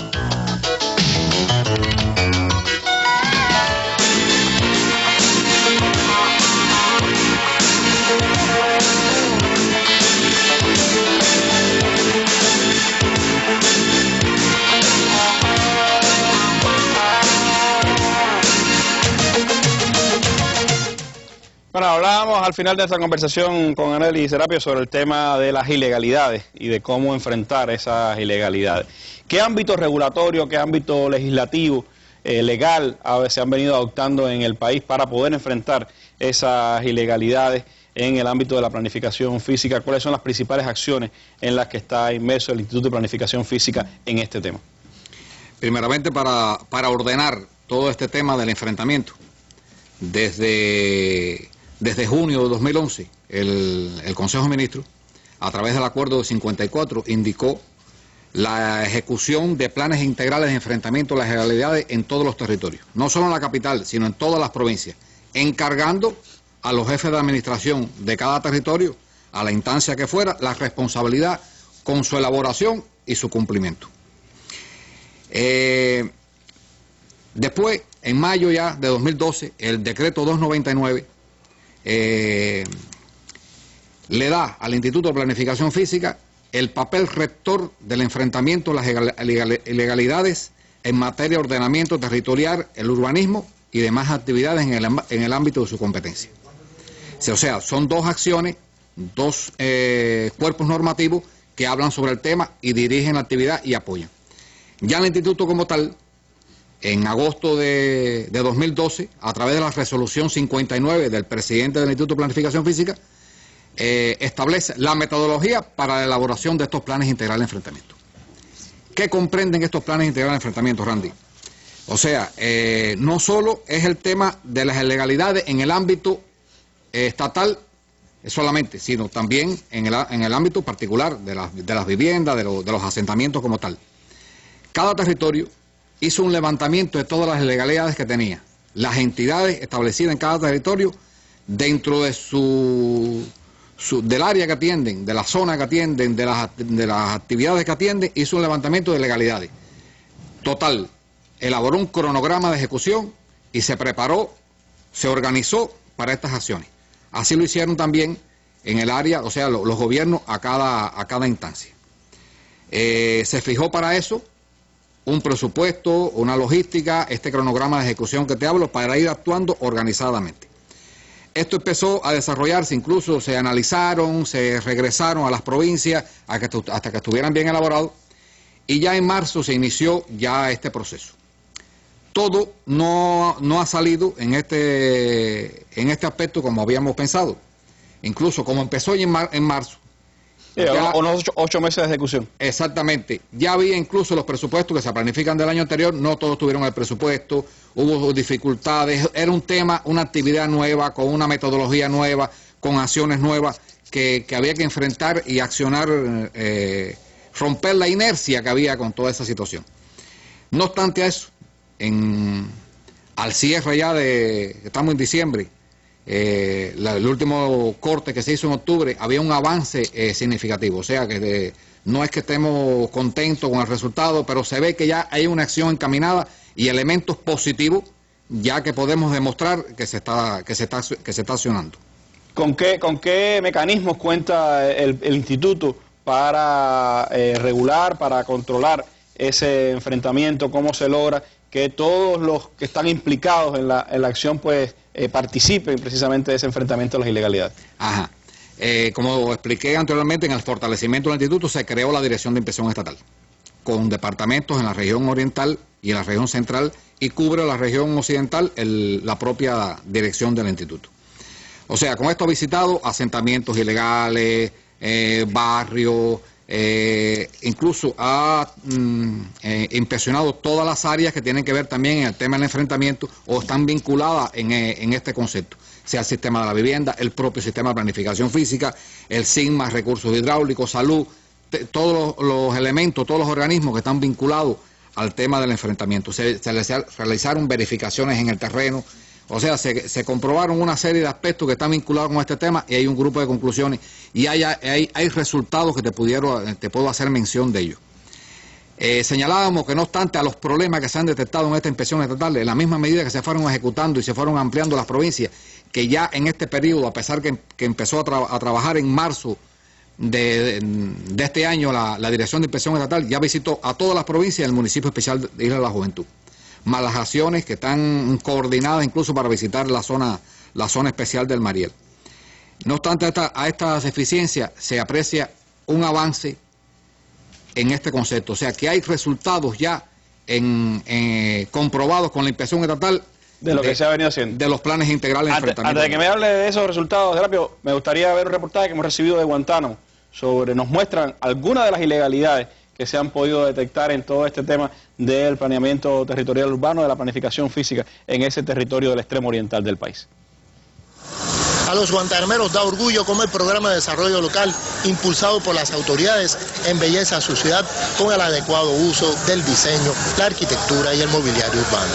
A: Bueno, hablábamos al final de esta conversación con Anelis Serapio sobre el tema de las ilegalidades y de cómo enfrentar esas ilegalidades. ¿Qué ámbito regulatorio, qué ámbito legislativo, legal se han venido adoptando en el país para poder enfrentar esas ilegalidades en el ámbito de la planificación física? ¿Cuáles son las principales acciones en las que está inmerso el Instituto de Planificación Física en este tema?
B: Primeramente, para ordenar todo este tema del enfrentamiento, desde junio de 2011, el Consejo de Ministros, a través del Acuerdo de 54, indicó la ejecución de planes integrales de enfrentamiento a las ilegalidades en todos los territorios, no solo en la capital, sino en todas las provincias, encargando a los jefes de administración de cada territorio, a la instancia que fuera, la responsabilidad con su elaboración y su cumplimiento. Después, en mayo ya de 2012, el decreto 299 le da al Instituto de Planificación Física el papel rector del enfrentamiento a las ilegalidades en materia de ordenamiento territorial, el urbanismo y demás actividades en el ámbito de su competencia. O sea, son dos acciones, dos cuerpos normativos que hablan sobre el tema y dirigen la actividad y apoyan. Ya el Instituto como tal, en agosto de 2012, a través de la resolución 59 del presidente del Instituto de Planificación Física, establece la metodología para la elaboración de estos planes integrales de enfrentamiento. ¿Qué comprenden estos planes integrales de enfrentamiento, Randy? O sea, no solo es el tema de las ilegalidades en el ámbito estatal solamente, sino también en el ámbito particular de las viviendas, de los asentamientos como tal. Cada territorio hizo un levantamiento de todas las ilegalidades que tenía, las entidades establecidas en cada territorio dentro de del área que atienden, de la zona que atienden, de las actividades que atienden, hizo un levantamiento de ilegalidades. Total, elaboró un cronograma de ejecución y se preparó, se organizó para estas acciones. Así lo hicieron también en el área, o sea, los gobiernos a cada instancia. Se fijó para eso un presupuesto, una logística, este cronograma de ejecución que te hablo, para ir actuando organizadamente. Esto empezó a desarrollarse, incluso se analizaron, se regresaron a las provincias hasta que estuvieran bien elaborados, y ya en marzo se inició ya este proceso. Todo no ha salido en este aspecto como habíamos pensado. Incluso como empezó en marzo,
A: unos 8 meses de ejecución.
B: Exactamente. Ya había incluso los presupuestos que se planifican del año anterior, no todos tuvieron el presupuesto, hubo dificultades, era un tema, una actividad nueva, con una metodología nueva, con acciones nuevas que había que enfrentar y accionar, romper la inercia que había con toda esa situación. No obstante eso, al cierre ya estamos en diciembre, el último corte que se hizo en octubre, había un avance significativo, o sea que no es que estemos contentos con el resultado, pero se ve que ya hay una acción encaminada y elementos positivos ya que podemos demostrar que se está accionando.
A: ¿Con qué mecanismos cuenta el Instituto para regular, para controlar ese enfrentamiento? ¿Cómo se logra que todos los que están implicados en la acción pues participen precisamente de ese enfrentamiento a las ilegalidades?
B: Ajá. Como expliqué anteriormente, en el fortalecimiento del instituto se creó la Dirección de Inspección Estatal, con departamentos en la región oriental y en la región central, y cubre la región occidental la propia dirección del instituto. O sea, con esto ha visitado asentamientos ilegales, barrios, incluso ha inspeccionado todas las áreas que tienen que ver también en el tema del enfrentamiento o están vinculadas en este concepto, sea el sistema de la vivienda, el propio sistema de planificación física, el SIGMA, recursos hidráulicos, salud, todos los elementos, todos los organismos que están vinculados al tema del enfrentamiento. Se realizaron verificaciones en el terreno, o sea, se comprobaron una serie de aspectos que están vinculados con este tema y hay un grupo de conclusiones y hay resultados que te puedo hacer mención de ellos. Señalábamos que no obstante a los problemas que se han detectado en esta inspección estatal, en la misma medida que se fueron ejecutando y se fueron ampliando las provincias, que ya en este periodo, a pesar que empezó a trabajar en marzo de este año la Dirección de Inspección Estatal, ya visitó a todas las provincias del municipio especial de Isla de la Juventud, más las acciones que están coordinadas incluso para visitar la zona especial del Mariel. No obstante a estas deficiencias se aprecia un avance en este concepto, o sea que hay resultados ya comprobados con la inspección estatal
A: de lo que se ha venido haciendo,
B: de los planes integrales de enfrentamiento.
A: Antes de que me hable de esos resultados, Serapio, me gustaría ver un reportaje que hemos recibido de Guantánamo nos muestran algunas de las ilegalidades que se han podido detectar en todo este tema del planeamiento territorial urbano, de la planificación física en ese territorio del extremo oriental del país.
J: A los guantanameros da orgullo cómo el programa de desarrollo local, impulsado por las autoridades, embellece a su ciudad con el adecuado uso del diseño, la arquitectura y el mobiliario urbano.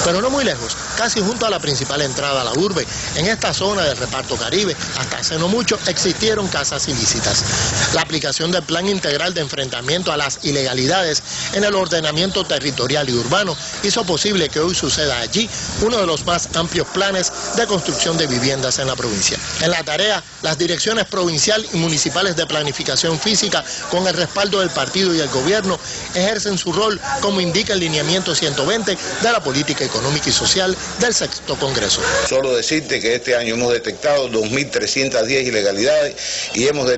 J: Pero no muy lejos, casi junto a la principal entrada a la urbe, en esta zona del reparto Caribe, hasta hace no mucho existieron casas ilícitas. La aplicación del Plan Integral de Enfrentamiento a las Ilegalidades en el ordenamiento territorial y urbano hizo posible que hoy suceda allí uno de los más amplios planes de construcción de viviendas en la provincia. En la tarea, las direcciones provincial y municipales de planificación física, con el respaldo del partido y el gobierno, ejercen su rol como indica el lineamiento 120 de la política económica y social del 6º Congreso.
K: Solo decirte que este año hemos detectado 2.310 ilegalidades y hemos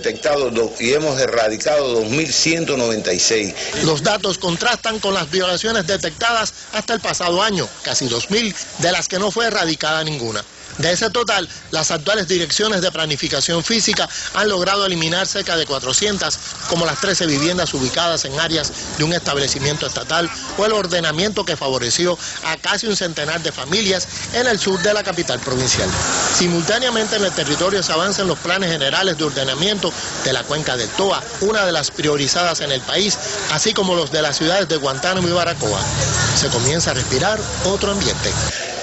K: erradicado 2.196.
J: Los datos contrastan con las violaciones detectadas hasta el pasado año, casi 2.000, de las que no fue erradicada ninguna. De ese total, las actuales direcciones de planificación física han logrado eliminar cerca de 400, como las 13 viviendas ubicadas en áreas de un establecimiento estatal o el ordenamiento que favoreció a casi un centenar de familias en el sur de la capital provincial. Simultáneamente en el territorio se avanzan los planes generales de ordenamiento de la cuenca del Toa, una de las priorizadas en el país, así como los de las ciudades de Guantánamo y Baracoa. Se comienza a respirar otro ambiente.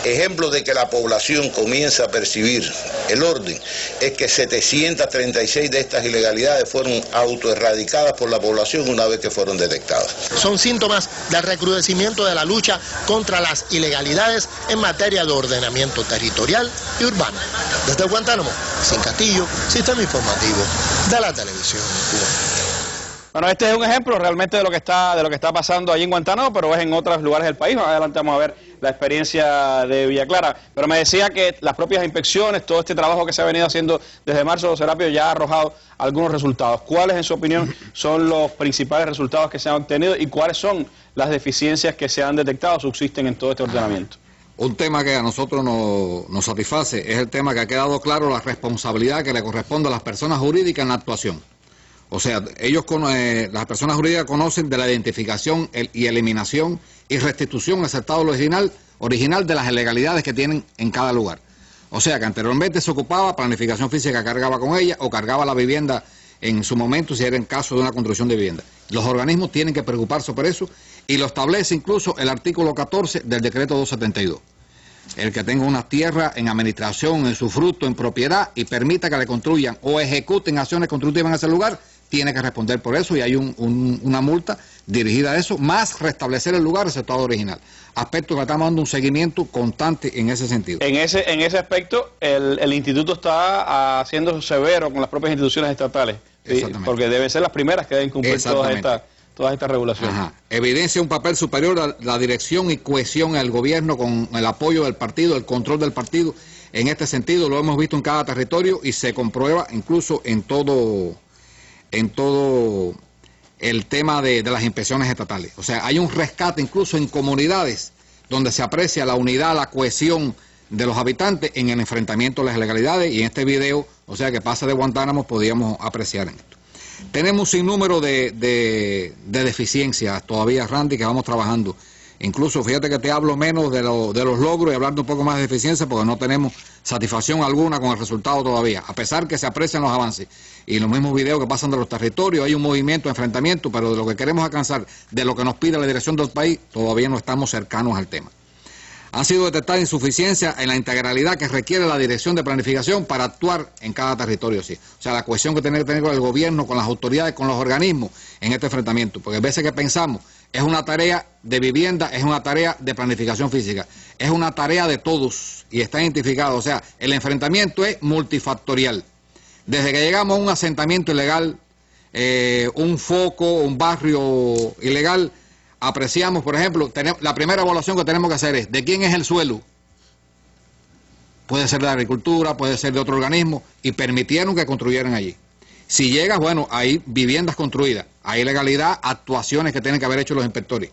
K: Ejemplo de que la población comienza a percibir el orden es que 736 de estas ilegalidades fueron autoerradicadas por la población una vez que fueron detectadas.
J: Son síntomas del recrudecimiento de la lucha contra las ilegalidades en materia de ordenamiento territorial y urbano. Desde Guantánamo, Sin Castillo, Sistema Informativo de la Televisión Cubana.
A: Bueno, este es un ejemplo realmente de lo que está pasando allí en Guantánamo, pero es en otros lugares del país. Más adelante vamos a ver la experiencia de Villa Clara. Pero me decía que las propias inspecciones, todo este trabajo que se ha venido haciendo desde marzo, Serapio, ya ha arrojado algunos resultados. ¿Cuáles, en su opinión, son los principales resultados que se han obtenido y cuáles son las deficiencias que se han detectado, subsisten en todo este ordenamiento?
B: Un tema que a nosotros nos satisface es el tema que ha quedado claro la responsabilidad que le corresponde a las personas jurídicas en la actuación. O sea, las personas jurídicas conocen de la identificación y eliminación y restitución al estado original de las ilegalidades que tienen en cada lugar. O sea, que anteriormente se ocupaba planificación física, cargaba con ella o cargaba la vivienda en su momento si era en caso de una construcción de vivienda. Los organismos tienen que preocuparse por eso y lo establece incluso el artículo 14 del decreto 272. El que tenga una tierra en administración, en su fruto, en propiedad y permita que le construyan o ejecuten acciones constructivas en ese lugar, tiene que responder por eso y hay una multa dirigida a eso, más restablecer el lugar de su estado original. Aspecto que estamos dando un seguimiento constante en ese sentido.
A: En ese aspecto, el instituto está haciendo severo con las propias instituciones estatales, porque deben ser las primeras que deben cumplir todas estas regulaciones.
B: Ajá. Evidencia un papel superior a la dirección y cohesión al gobierno con el apoyo del partido, el control del partido. En este sentido lo hemos visto en cada territorio y se comprueba incluso en todo el tema de las inspecciones estatales. O sea, hay un rescate incluso en comunidades donde se aprecia la unidad, la cohesión de los habitantes en el enfrentamiento a las ilegalidades y en este video, o sea que pasa de Guantánamo, podíamos apreciar en esto. Tenemos un sinnúmero de deficiencias todavía, Randy, que vamos trabajando Incluso fíjate que te hablo menos de los logros y hablando un poco más de eficiencia porque no tenemos satisfacción alguna con el resultado todavía, a pesar que se aprecian los avances. Y los mismos videos que pasan de los territorios, hay un movimiento de enfrentamiento, pero de lo que queremos alcanzar, de lo que nos pide la dirección del país, todavía no estamos cercanos al tema. Han sido detectadas insuficiencias en la integralidad que requiere la dirección de planificación para actuar en cada territorio. Sí. O sea, la cohesión que tiene que tener con el gobierno, con las autoridades, con los organismos en este enfrentamiento. Porque a veces que pensamos, es una tarea de vivienda, es una tarea de planificación física, es una tarea de todos y está identificado. O sea, el enfrentamiento es multifactorial. Desde que llegamos a un asentamiento ilegal, un foco, un barrio ilegal, apreciamos, por ejemplo, la primera evaluación que tenemos que hacer es ¿de quién es el suelo? Puede ser de la agricultura, puede ser de otro organismo, y permitieron que construyeran allí. Si llegas, bueno, hay viviendas construidas, hay legalidad, actuaciones que tienen que haber hecho los inspectores.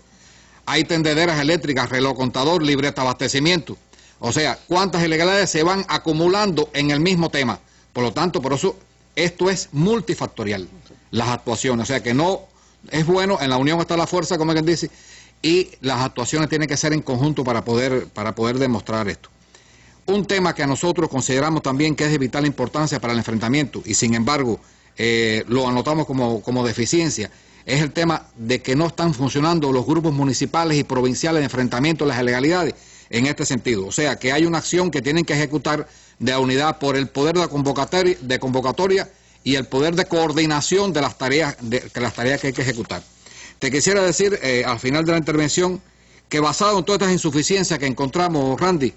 B: Hay tendederas eléctricas, reloj contador, libreta de abastecimiento. O sea, cuántas ilegalidades se van acumulando en el mismo tema. Por lo tanto, por eso esto es multifactorial, las actuaciones. O sea que no es bueno, en la unión está la fuerza, como quien dice, y las actuaciones tienen que ser en conjunto para poder demostrar esto. Un tema que a nosotros consideramos también que es de vital importancia para el enfrentamiento, y sin embargo lo anotamos como deficiencia, es el tema de que no están funcionando los grupos municipales y provinciales de enfrentamiento a las ilegalidades en este sentido. O sea, que hay una acción que tienen que ejecutar de la unidad por el poder de convocatoria y el poder de coordinación de las tareas que hay que ejecutar. Te quisiera decir, al final de la intervención, que basado en todas estas insuficiencias que encontramos, Randy,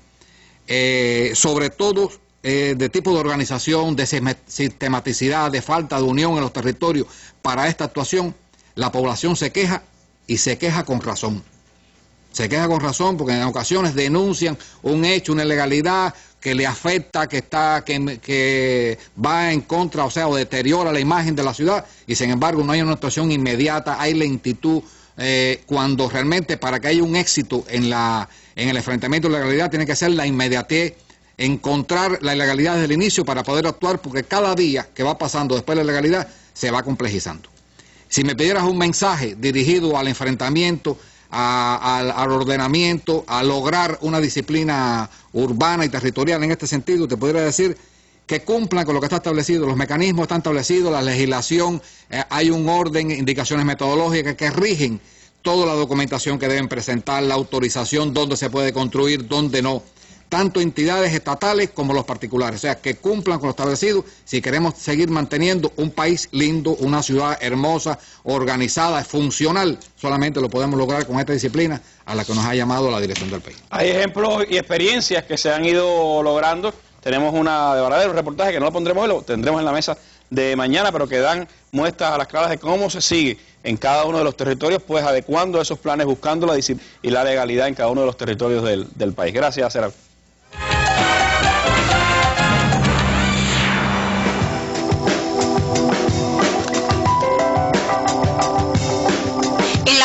B: sobre todo de tipo de organización, de sistematicidad, de falta de unión en los territorios para esta actuación, la población se queja y se queja con razón. Se queja con razón porque en ocasiones denuncian un hecho, una ilegalidad que le afecta, que va en contra, o sea, o deteriora la imagen de la ciudad, y sin embargo no hay una actuación inmediata, hay lentitud, cuando realmente para que haya un éxito en el enfrentamiento de la ilegalidad tiene que ser la inmediatez, encontrar la ilegalidad desde el inicio para poder actuar, porque cada día que va pasando después de la ilegalidad se va complejizando. Si me pidieras un mensaje dirigido al enfrentamiento, al ordenamiento, a lograr una disciplina urbana y territorial en este sentido, te podría decir que cumplan con lo que está establecido, los mecanismos están establecidos, la legislación, hay un orden, indicaciones metodológicas que rigen toda la documentación que deben presentar, la autorización, dónde se puede construir, dónde no, tanto entidades estatales como los particulares, o sea, que cumplan con lo establecido si queremos seguir manteniendo un país lindo, una ciudad hermosa, organizada, funcional. Solamente lo podemos lograr con esta disciplina a la que nos ha llamado la dirección del país.
A: Hay ejemplos y experiencias que se han ido logrando. Tenemos una de verdadero reportaje que no lo pondremos hoy, lo tendremos en la mesa de mañana, pero que dan muestras a las claras de cómo se sigue en cada uno de los territorios, pues adecuando esos planes, buscando la disciplina y la legalidad en cada uno de los territorios del país. Gracias, Serapio.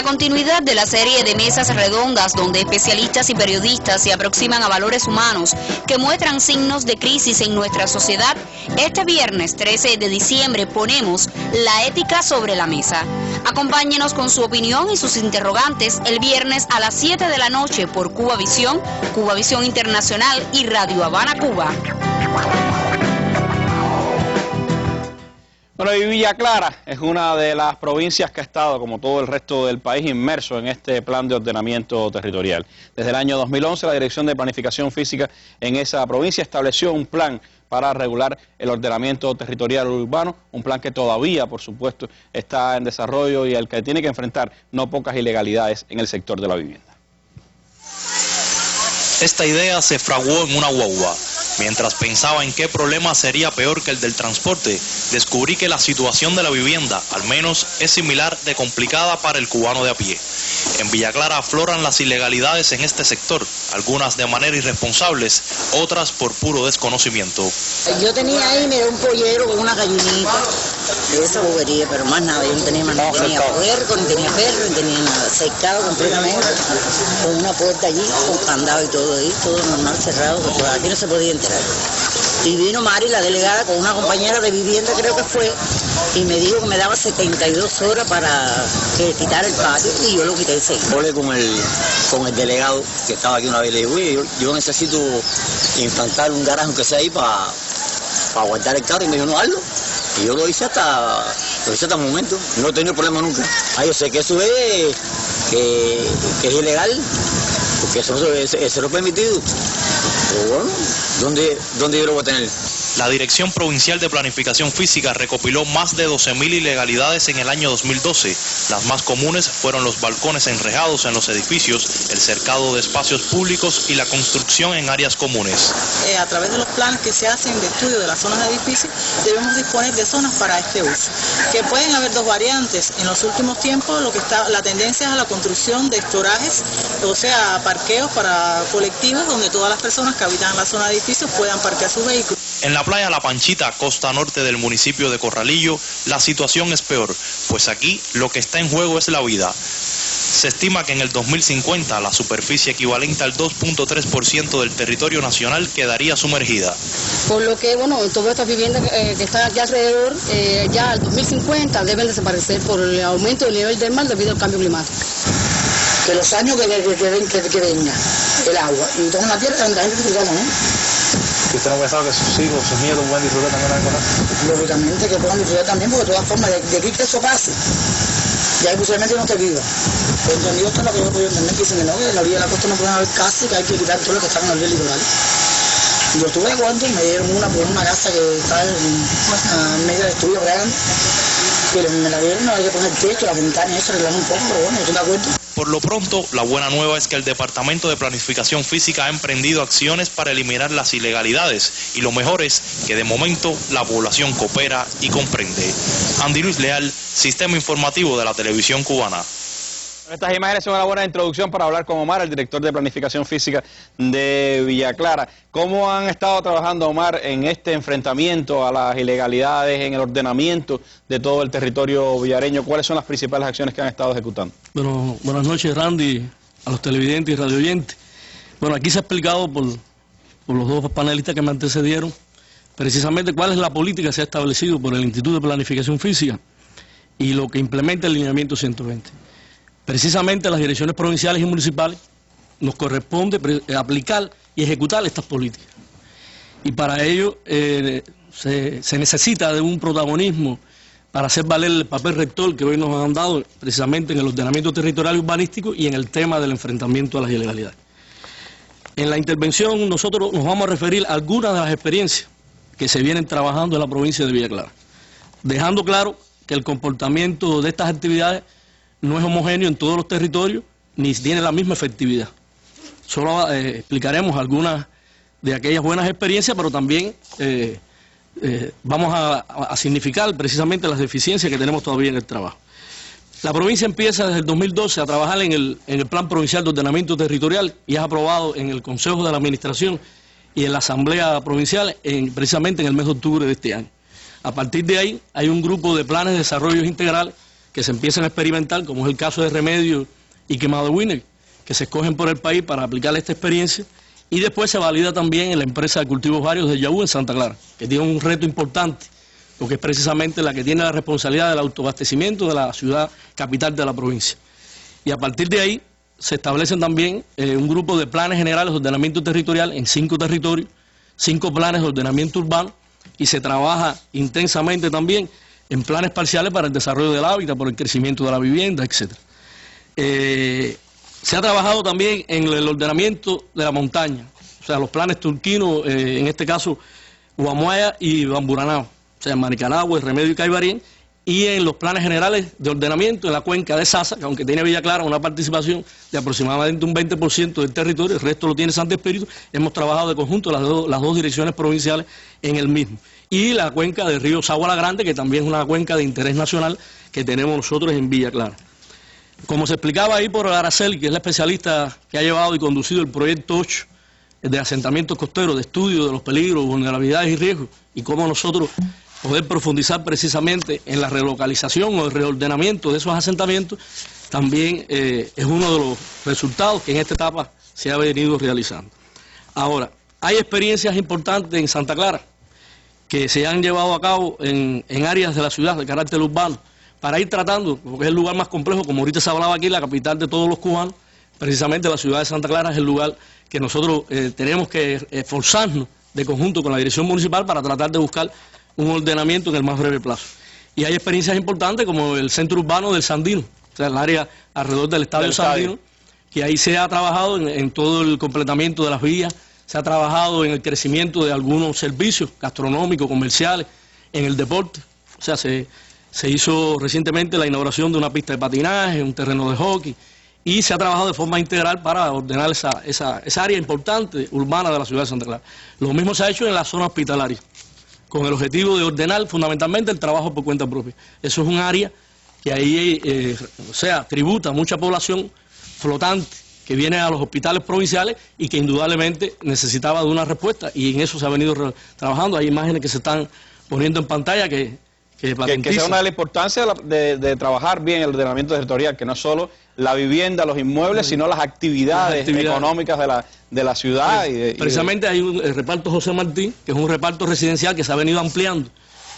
L: Continuidad de la serie de mesas redondas donde especialistas y periodistas se aproximan a valores humanos que muestran signos de crisis en nuestra sociedad, este viernes 13 de diciembre ponemos la ética sobre la mesa. Acompáñenos con su opinión y sus interrogantes el viernes a las 7 de la noche por Cuba Visión Internacional y Radio Habana, Cuba.
A: Bueno, y Villa Clara es una de las provincias que ha estado, como todo el resto del país, inmerso en este plan de ordenamiento territorial. Desde el año 2011, la Dirección de Planificación Física en esa provincia estableció un plan para regular el ordenamiento territorial urbano, un plan que todavía, por supuesto, está en desarrollo y al que tiene que enfrentar no pocas ilegalidades en el sector de la vivienda.
M: Esta idea se fraguó en una guagua. Mientras pensaba en qué problema sería peor que el del transporte, descubrí que la situación de la vivienda, al menos, es similar de complicada para el cubano de a pie. En Villa Clara afloran las ilegalidades en este sector, algunas de manera irresponsables, otras por puro desconocimiento.
N: Yo tenía ahí, mira, un pollero con una gallinita, de esa bobería, pero más nada, yo no tenía más nada, tenía puerco, ni tenía perro, ni tenía nada, secado completamente, con una puerta allí, con candado y todo ahí, todo normal, cerrado, que por aquí no se podía entrar. Y vino Mari, la delegada, con una compañera de vivienda, creo que fue, y me dijo que me daba 72 horas para que quitara el patio y yo lo quité enseguida.
O: Hablé con el delegado que estaba aquí una vez, le dije, oye, yo necesito implantar un garaje que sea ahí para guardar el carro, y me dijo, no, hazlo. Y yo lo hice hasta el momento, no he tenido problema nunca. Yo sé que eso es ilegal, porque eso es lo permitido. Pero bueno, ¿dónde yo lo voy a tener?
M: La Dirección Provincial de Planificación Física recopiló más de 12.000 ilegalidades en el año 2012. Las más comunes fueron los balcones enrejados en los edificios, el cercado de espacios públicos y la construcción en áreas comunes.
P: A través de los planes que se hacen de estudio de las zonas de edificios, debemos disponer de zonas para este uso. Que pueden haber dos variantes. En los últimos tiempos la tendencia es a la construcción de estorajes, o sea, parqueos para colectivos donde todas las personas que habitan la zona de edificios puedan parquear sus vehículos.
M: En la playa La Panchita, costa norte del municipio de Corralillo, la situación es peor, pues aquí lo que está en juego es la vida. Se estima que en el 2050 la superficie equivalente al 2.3% del territorio nacional quedaría sumergida.
Q: Por lo que, bueno, todas estas viviendas que están aquí alrededor, ya al 2050 deben desaparecer por el aumento del nivel del mar debido al cambio climático.
I: Que los años que venga el agua y toda la tierra tendrá que disfrutarla, ¿no?
R: ¿Y usted no pensaba que sus hijos, sus nietos puedan disfrutar también algo más?
I: Lógicamente que puedan disfrutar también, porque de todas formas, de aquí que eso pase, ya hay posiblemente no te viva. Pero entendido esto es lo que yo he podido entender, que dicen que no, que en la orilla de la costa no pueden haber casas, que hay que quitar todo lo que está en la orilla litoral. Yo estuve de acuerdo y me dieron una casa que está en medio de estudio grande, que me la dieron, hay que poner el techo, la ventana y eso, arreglar un poco, pero bueno, yo estoy de acuerdo.
M: Por lo pronto, la buena nueva es que el Departamento de Planificación Física ha emprendido acciones para eliminar las ilegalidades, y lo mejor es que de momento la población coopera y comprende. Andy Luis Leal, Sistema Informativo de la Televisión Cubana.
A: Estas imágenes son una buena introducción para hablar con Omar, el director de Planificación Física de Villa Clara. ¿Cómo han estado trabajando, Omar, en este enfrentamiento a las ilegalidades, en el ordenamiento de todo el territorio villareño? ¿Cuáles son las principales acciones que han estado ejecutando?
S: Bueno, buenas noches, Randy, a los televidentes y radioyentes. Bueno, aquí se ha explicado por los dos panelistas que me antecedieron precisamente cuál es la política que se ha establecido por el Instituto de Planificación Física y lo que implementa el lineamiento 120. Precisamente las direcciones provinciales y municipales nos corresponde aplicar y ejecutar estas políticas. Y para ello se necesita de un protagonismo para hacer valer el papel rector que hoy nos han dado precisamente en el ordenamiento territorial y urbanístico y en el tema del enfrentamiento a las ilegalidades. En la intervención nosotros nos vamos a referir a algunas de las experiencias que se vienen trabajando en la provincia de Villa Clara, dejando claro que el comportamiento de estas actividades no es homogéneo en todos los territorios, ni tiene la misma efectividad. Solo explicaremos algunas de aquellas buenas experiencias, pero también vamos a significar precisamente las deficiencias que tenemos todavía en el trabajo. La provincia empieza desde el 2012 a trabajar en el Plan Provincial de Ordenamiento Territorial y es aprobado en el Consejo de la Administración y en la Asamblea Provincial precisamente en el mes de octubre de este año. A partir de ahí hay un grupo de planes de desarrollo integral que se empiezan a experimentar, como es el caso de Remedios y Quemado de Winner, que se escogen por el país para aplicar esta experiencia, y después se valida también en la empresa de cultivos varios de Yaú en Santa Clara, que tiene un reto importante, porque es precisamente la que tiene la responsabilidad del autoabastecimiento de la ciudad capital de la provincia. Y a partir de ahí se establecen también un grupo de planes generales de ordenamiento territorial en 5 territorios, 5 planes de ordenamiento urbano, y se trabaja intensamente también en planes parciales para el desarrollo del hábitat, por el crecimiento de la vivienda, etc. Se ha trabajado también en el ordenamiento de la montaña, o sea, los planes turquinos, en este caso, Guamuaya y Bamburanao, o sea, Maricanagua, Remedio y Caibarien, y en los planes generales de ordenamiento en la cuenca de Sasa, que aunque tiene Villa Clara una participación de aproximadamente un 20% del territorio, el resto lo tiene Santo Espíritu, hemos trabajado de conjunto las dos direcciones provinciales en el mismo. Y la cuenca del río Sagua la Grande, que también es una cuenca de interés nacional que tenemos nosotros en Villa Clara. Como se explicaba ahí por Araceli, que es la especialista que ha llevado y conducido el proyecto 8 de asentamientos costeros, de estudio de los peligros, vulnerabilidades y riesgos, y cómo nosotros poder profundizar precisamente en la relocalización o el reordenamiento de esos asentamientos, también es uno de los resultados que en esta etapa se ha venido realizando. Ahora, hay experiencias importantes en Santa Clara, que se han llevado a cabo en áreas de la ciudad de carácter urbano, para ir tratando, porque es el lugar más complejo, como ahorita se hablaba aquí, la capital de todos los cubanos, precisamente la ciudad de Santa Clara es el lugar que nosotros tenemos que esforzarnos de conjunto con la dirección municipal para tratar de buscar un ordenamiento en el más breve plazo. Y hay experiencias importantes como el centro urbano del Sandino, o sea, el área alrededor del estadio Sandino, que ahí se ha trabajado en todo el completamiento de las vías, se ha trabajado en el crecimiento de algunos servicios gastronómicos, comerciales, en el deporte. O sea, se hizo recientemente la inauguración de una pista de patinaje, un terreno de hockey, y se ha trabajado de forma integral para ordenar esa área importante urbana de la ciudad de Santa Clara. Lo mismo se ha hecho en la zona hospitalaria, con el objetivo de ordenar fundamentalmente el trabajo por cuenta propia. Eso es un área que ahí, tributa a mucha población flotante que viene a los hospitales provinciales y que indudablemente necesitaba de una respuesta, y en eso se ha venido trabajando. Hay imágenes que se están poniendo en pantalla que
A: sea una de las importancias de trabajar bien el ordenamiento territorial, que no solo la vivienda, los inmuebles, sino las actividades económicas de la ciudad.
S: Precisamente hay el reparto José Martín, que es un reparto residencial que se ha venido ampliando.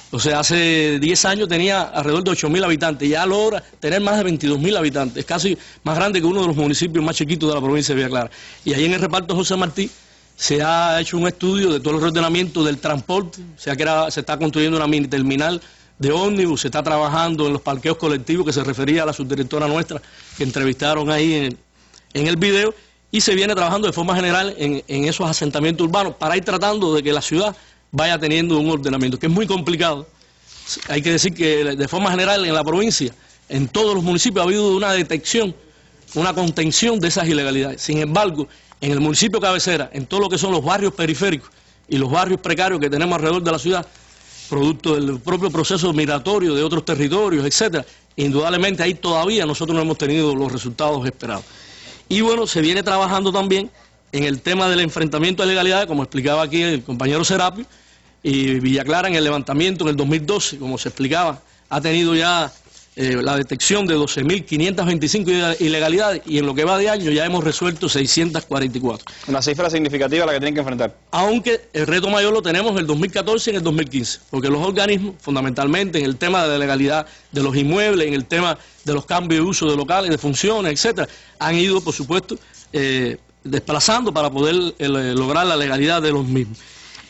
S: O sea, hace 10 años tenía alrededor de 8.000 habitantes, ya logra tener más de 22.000 habitantes, es casi más grande que uno de los municipios más chiquitos de la provincia de Villa Clara. Y ahí en el reparto José Martí se ha hecho un estudio de todo el reordenamiento del transporte, o sea que se está construyendo una mini terminal de ómnibus, se está trabajando en los parqueos colectivos, que se refería a la subdirectora nuestra que entrevistaron ahí en el video, y se viene trabajando de forma general en esos asentamientos urbanos para ir tratando de que la ciudad vaya teniendo un ordenamiento, que es muy complicado. Hay que decir que de forma general en la provincia, en todos los municipios ha habido una detección, una contención de esas ilegalidades. Sin embargo, en el municipio cabecera, en todo lo que son los barrios periféricos y los barrios precarios que tenemos alrededor de la ciudad, producto del propio proceso migratorio de otros territorios, etcétera, indudablemente ahí todavía nosotros no hemos tenido los resultados esperados. Y bueno, se viene trabajando también en el tema del enfrentamiento a ilegalidades, como explicaba aquí el compañero Serapio, y Villa Clara en el levantamiento en el 2012, como se explicaba, ha tenido ya la detección de 12.525 ilegalidades, y en lo que va de año ya hemos resuelto 644.
A: Una cifra significativa la que tienen que enfrentar.
S: Aunque el reto mayor lo tenemos en el 2014 y en el 2015, porque los organismos, fundamentalmente en el tema de la legalidad de los inmuebles, en el tema de los cambios de uso de locales, de funciones, etcétera, han ido, por supuesto, desplazando para poder lograr la legalidad de los mismos.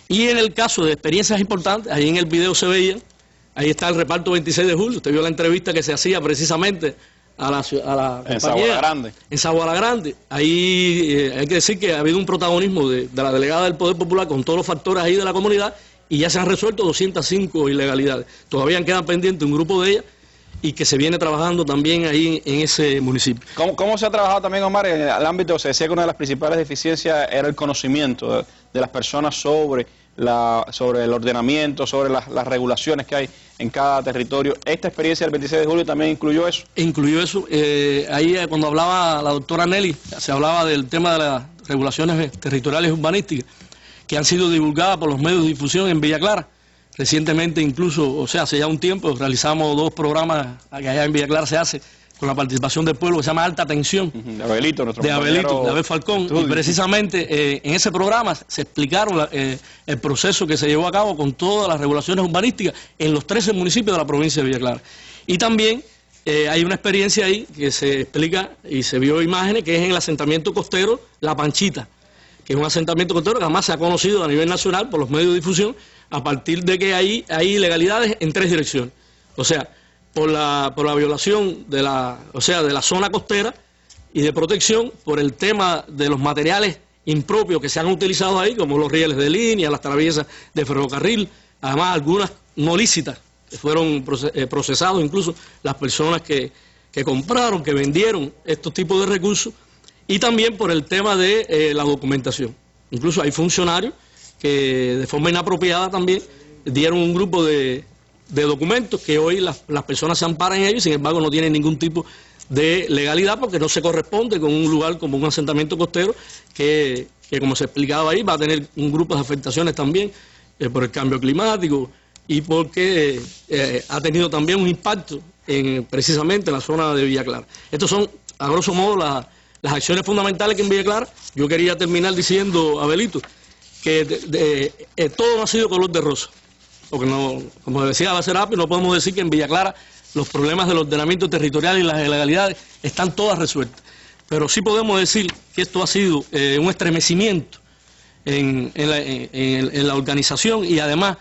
S: Y en el caso de experiencias importantes, ahí en el video se veía, ahí está el reparto 26 de julio, usted vio la entrevista que se hacía precisamente a la compañía.
A: En Sabana Grande.
S: En Sabana Grande. Ahí hay que decir que ha habido un protagonismo de la delegada del Poder Popular con todos los factores ahí de la comunidad, y ya se han resuelto 205 ilegalidades. Todavía quedan pendientes un grupo de ellas, y que se viene trabajando también ahí en ese municipio.
A: ¿Cómo se ha trabajado también, Omar, en el ámbito? Se decía que una de las principales deficiencias era el conocimiento de las personas sobre el ordenamiento, sobre las regulaciones que hay en cada territorio. ¿Esta experiencia del 26 de julio también incluyó eso?
S: Incluyó eso. Ahí cuando hablaba la doctora Nelly, se hablaba del tema de las regulaciones territoriales urbanísticas que han sido divulgadas por los medios de difusión en Villa Clara. Recientemente incluso, o sea, hace ya un tiempo, realizamos 2 programas que allá en Villa Clara se hace con la participación del pueblo, que se llama Alta Tensión.
A: De Abelito, nuestro
S: de
A: compañero.
S: Abelito, de Abel Falcón. Y precisamente en ese programa se explicaron el proceso que se llevó a cabo con todas las regulaciones urbanísticas en los 13 municipios de la provincia de Villa Clara. Y también hay una experiencia ahí que se explica y se vio imágenes, que es en el asentamiento costero La Panchita, que es un asentamiento costero que además se ha conocido a nivel nacional por los medios de difusión, a partir de que hay ilegalidades en 3 direcciones. O sea, por la violación de la zona costera y de protección, por el tema de los materiales impropios que se han utilizado ahí, como los rieles de línea, las traviesas de ferrocarril, además algunas no lícitas, que fueron procesados incluso las personas que compraron, que vendieron estos tipos de recursos, y también por el tema de la documentación. Incluso hay funcionarios que de forma inapropiada también dieron un grupo de documentos que hoy las personas se amparan en ellos, y sin embargo no tienen ningún tipo de legalidad, porque no se corresponde con un lugar como un asentamiento costero que como se explicaba ahí, va a tener un grupo de afectaciones también por el cambio climático, y porque ha tenido también un impacto precisamente en la zona de Villa Clara. Estos son, a grosso modo, las acciones fundamentales que en Villa Clara. Yo quería terminar diciendo, Abelito, que todo no ha sido color de rosa. porque no, como decía Bacerapi, no podemos decir que en Villa Clara los problemas del ordenamiento territorial y las ilegalidades están todas resueltas. Pero sí podemos decir que esto ha sido un estremecimiento en la organización y además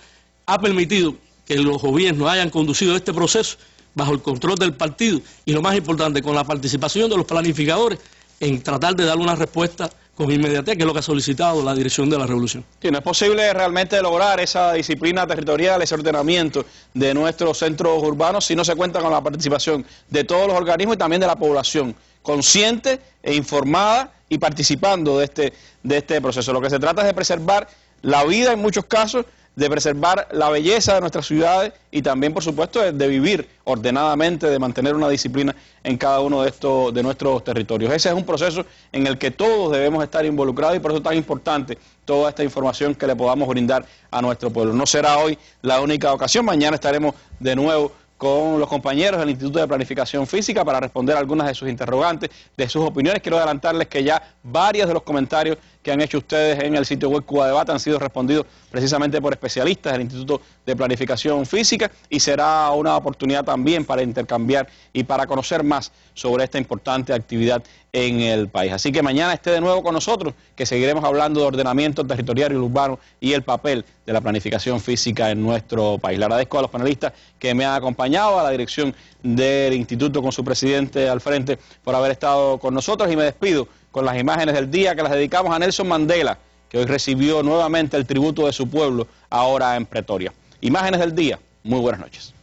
S: ha permitido que los gobiernos hayan conducido este proceso bajo el control del partido y lo más importante, con la participación de los planificadores en tratar de dar una respuesta con inmediatez, que es lo que ha solicitado la dirección de la revolución.
A: Sí, no es posible realmente lograr esa disciplina territorial, ese ordenamiento de nuestros centros urbanos si no se cuenta con la participación de todos los organismos y también de la población consciente e informada y participando de este proceso. Lo que se trata es de preservar la vida en muchos casos, de preservar la belleza de nuestras ciudades y también, por supuesto, de vivir ordenadamente, de mantener una disciplina en cada uno de nuestros territorios. Ese es un proceso en el que todos debemos estar involucrados y por eso es tan importante toda esta información que le podamos brindar a nuestro pueblo. No será hoy la única ocasión, mañana estaremos de nuevo con los compañeros del Instituto de Planificación Física para responder algunas de sus interrogantes, de sus opiniones. Quiero adelantarles que ya varios de los comentarios que han hecho ustedes en el sitio web Cuba Debate han sido respondidos precisamente por especialistas del Instituto de Planificación Física y será una oportunidad también para intercambiar y para conocer más sobre esta importante actividad en el país. Así que mañana esté de nuevo con nosotros, que seguiremos hablando de ordenamiento territorial y urbano y el papel de la planificación física en nuestro país. Le agradezco a los panelistas que me han acompañado, a la dirección del Instituto con su presidente al frente por haber estado con nosotros y me despido con las imágenes del día que las dedicamos a Nelson Mandela, que hoy recibió nuevamente el tributo de su pueblo ahora en Pretoria. Imágenes del día, muy buenas noches.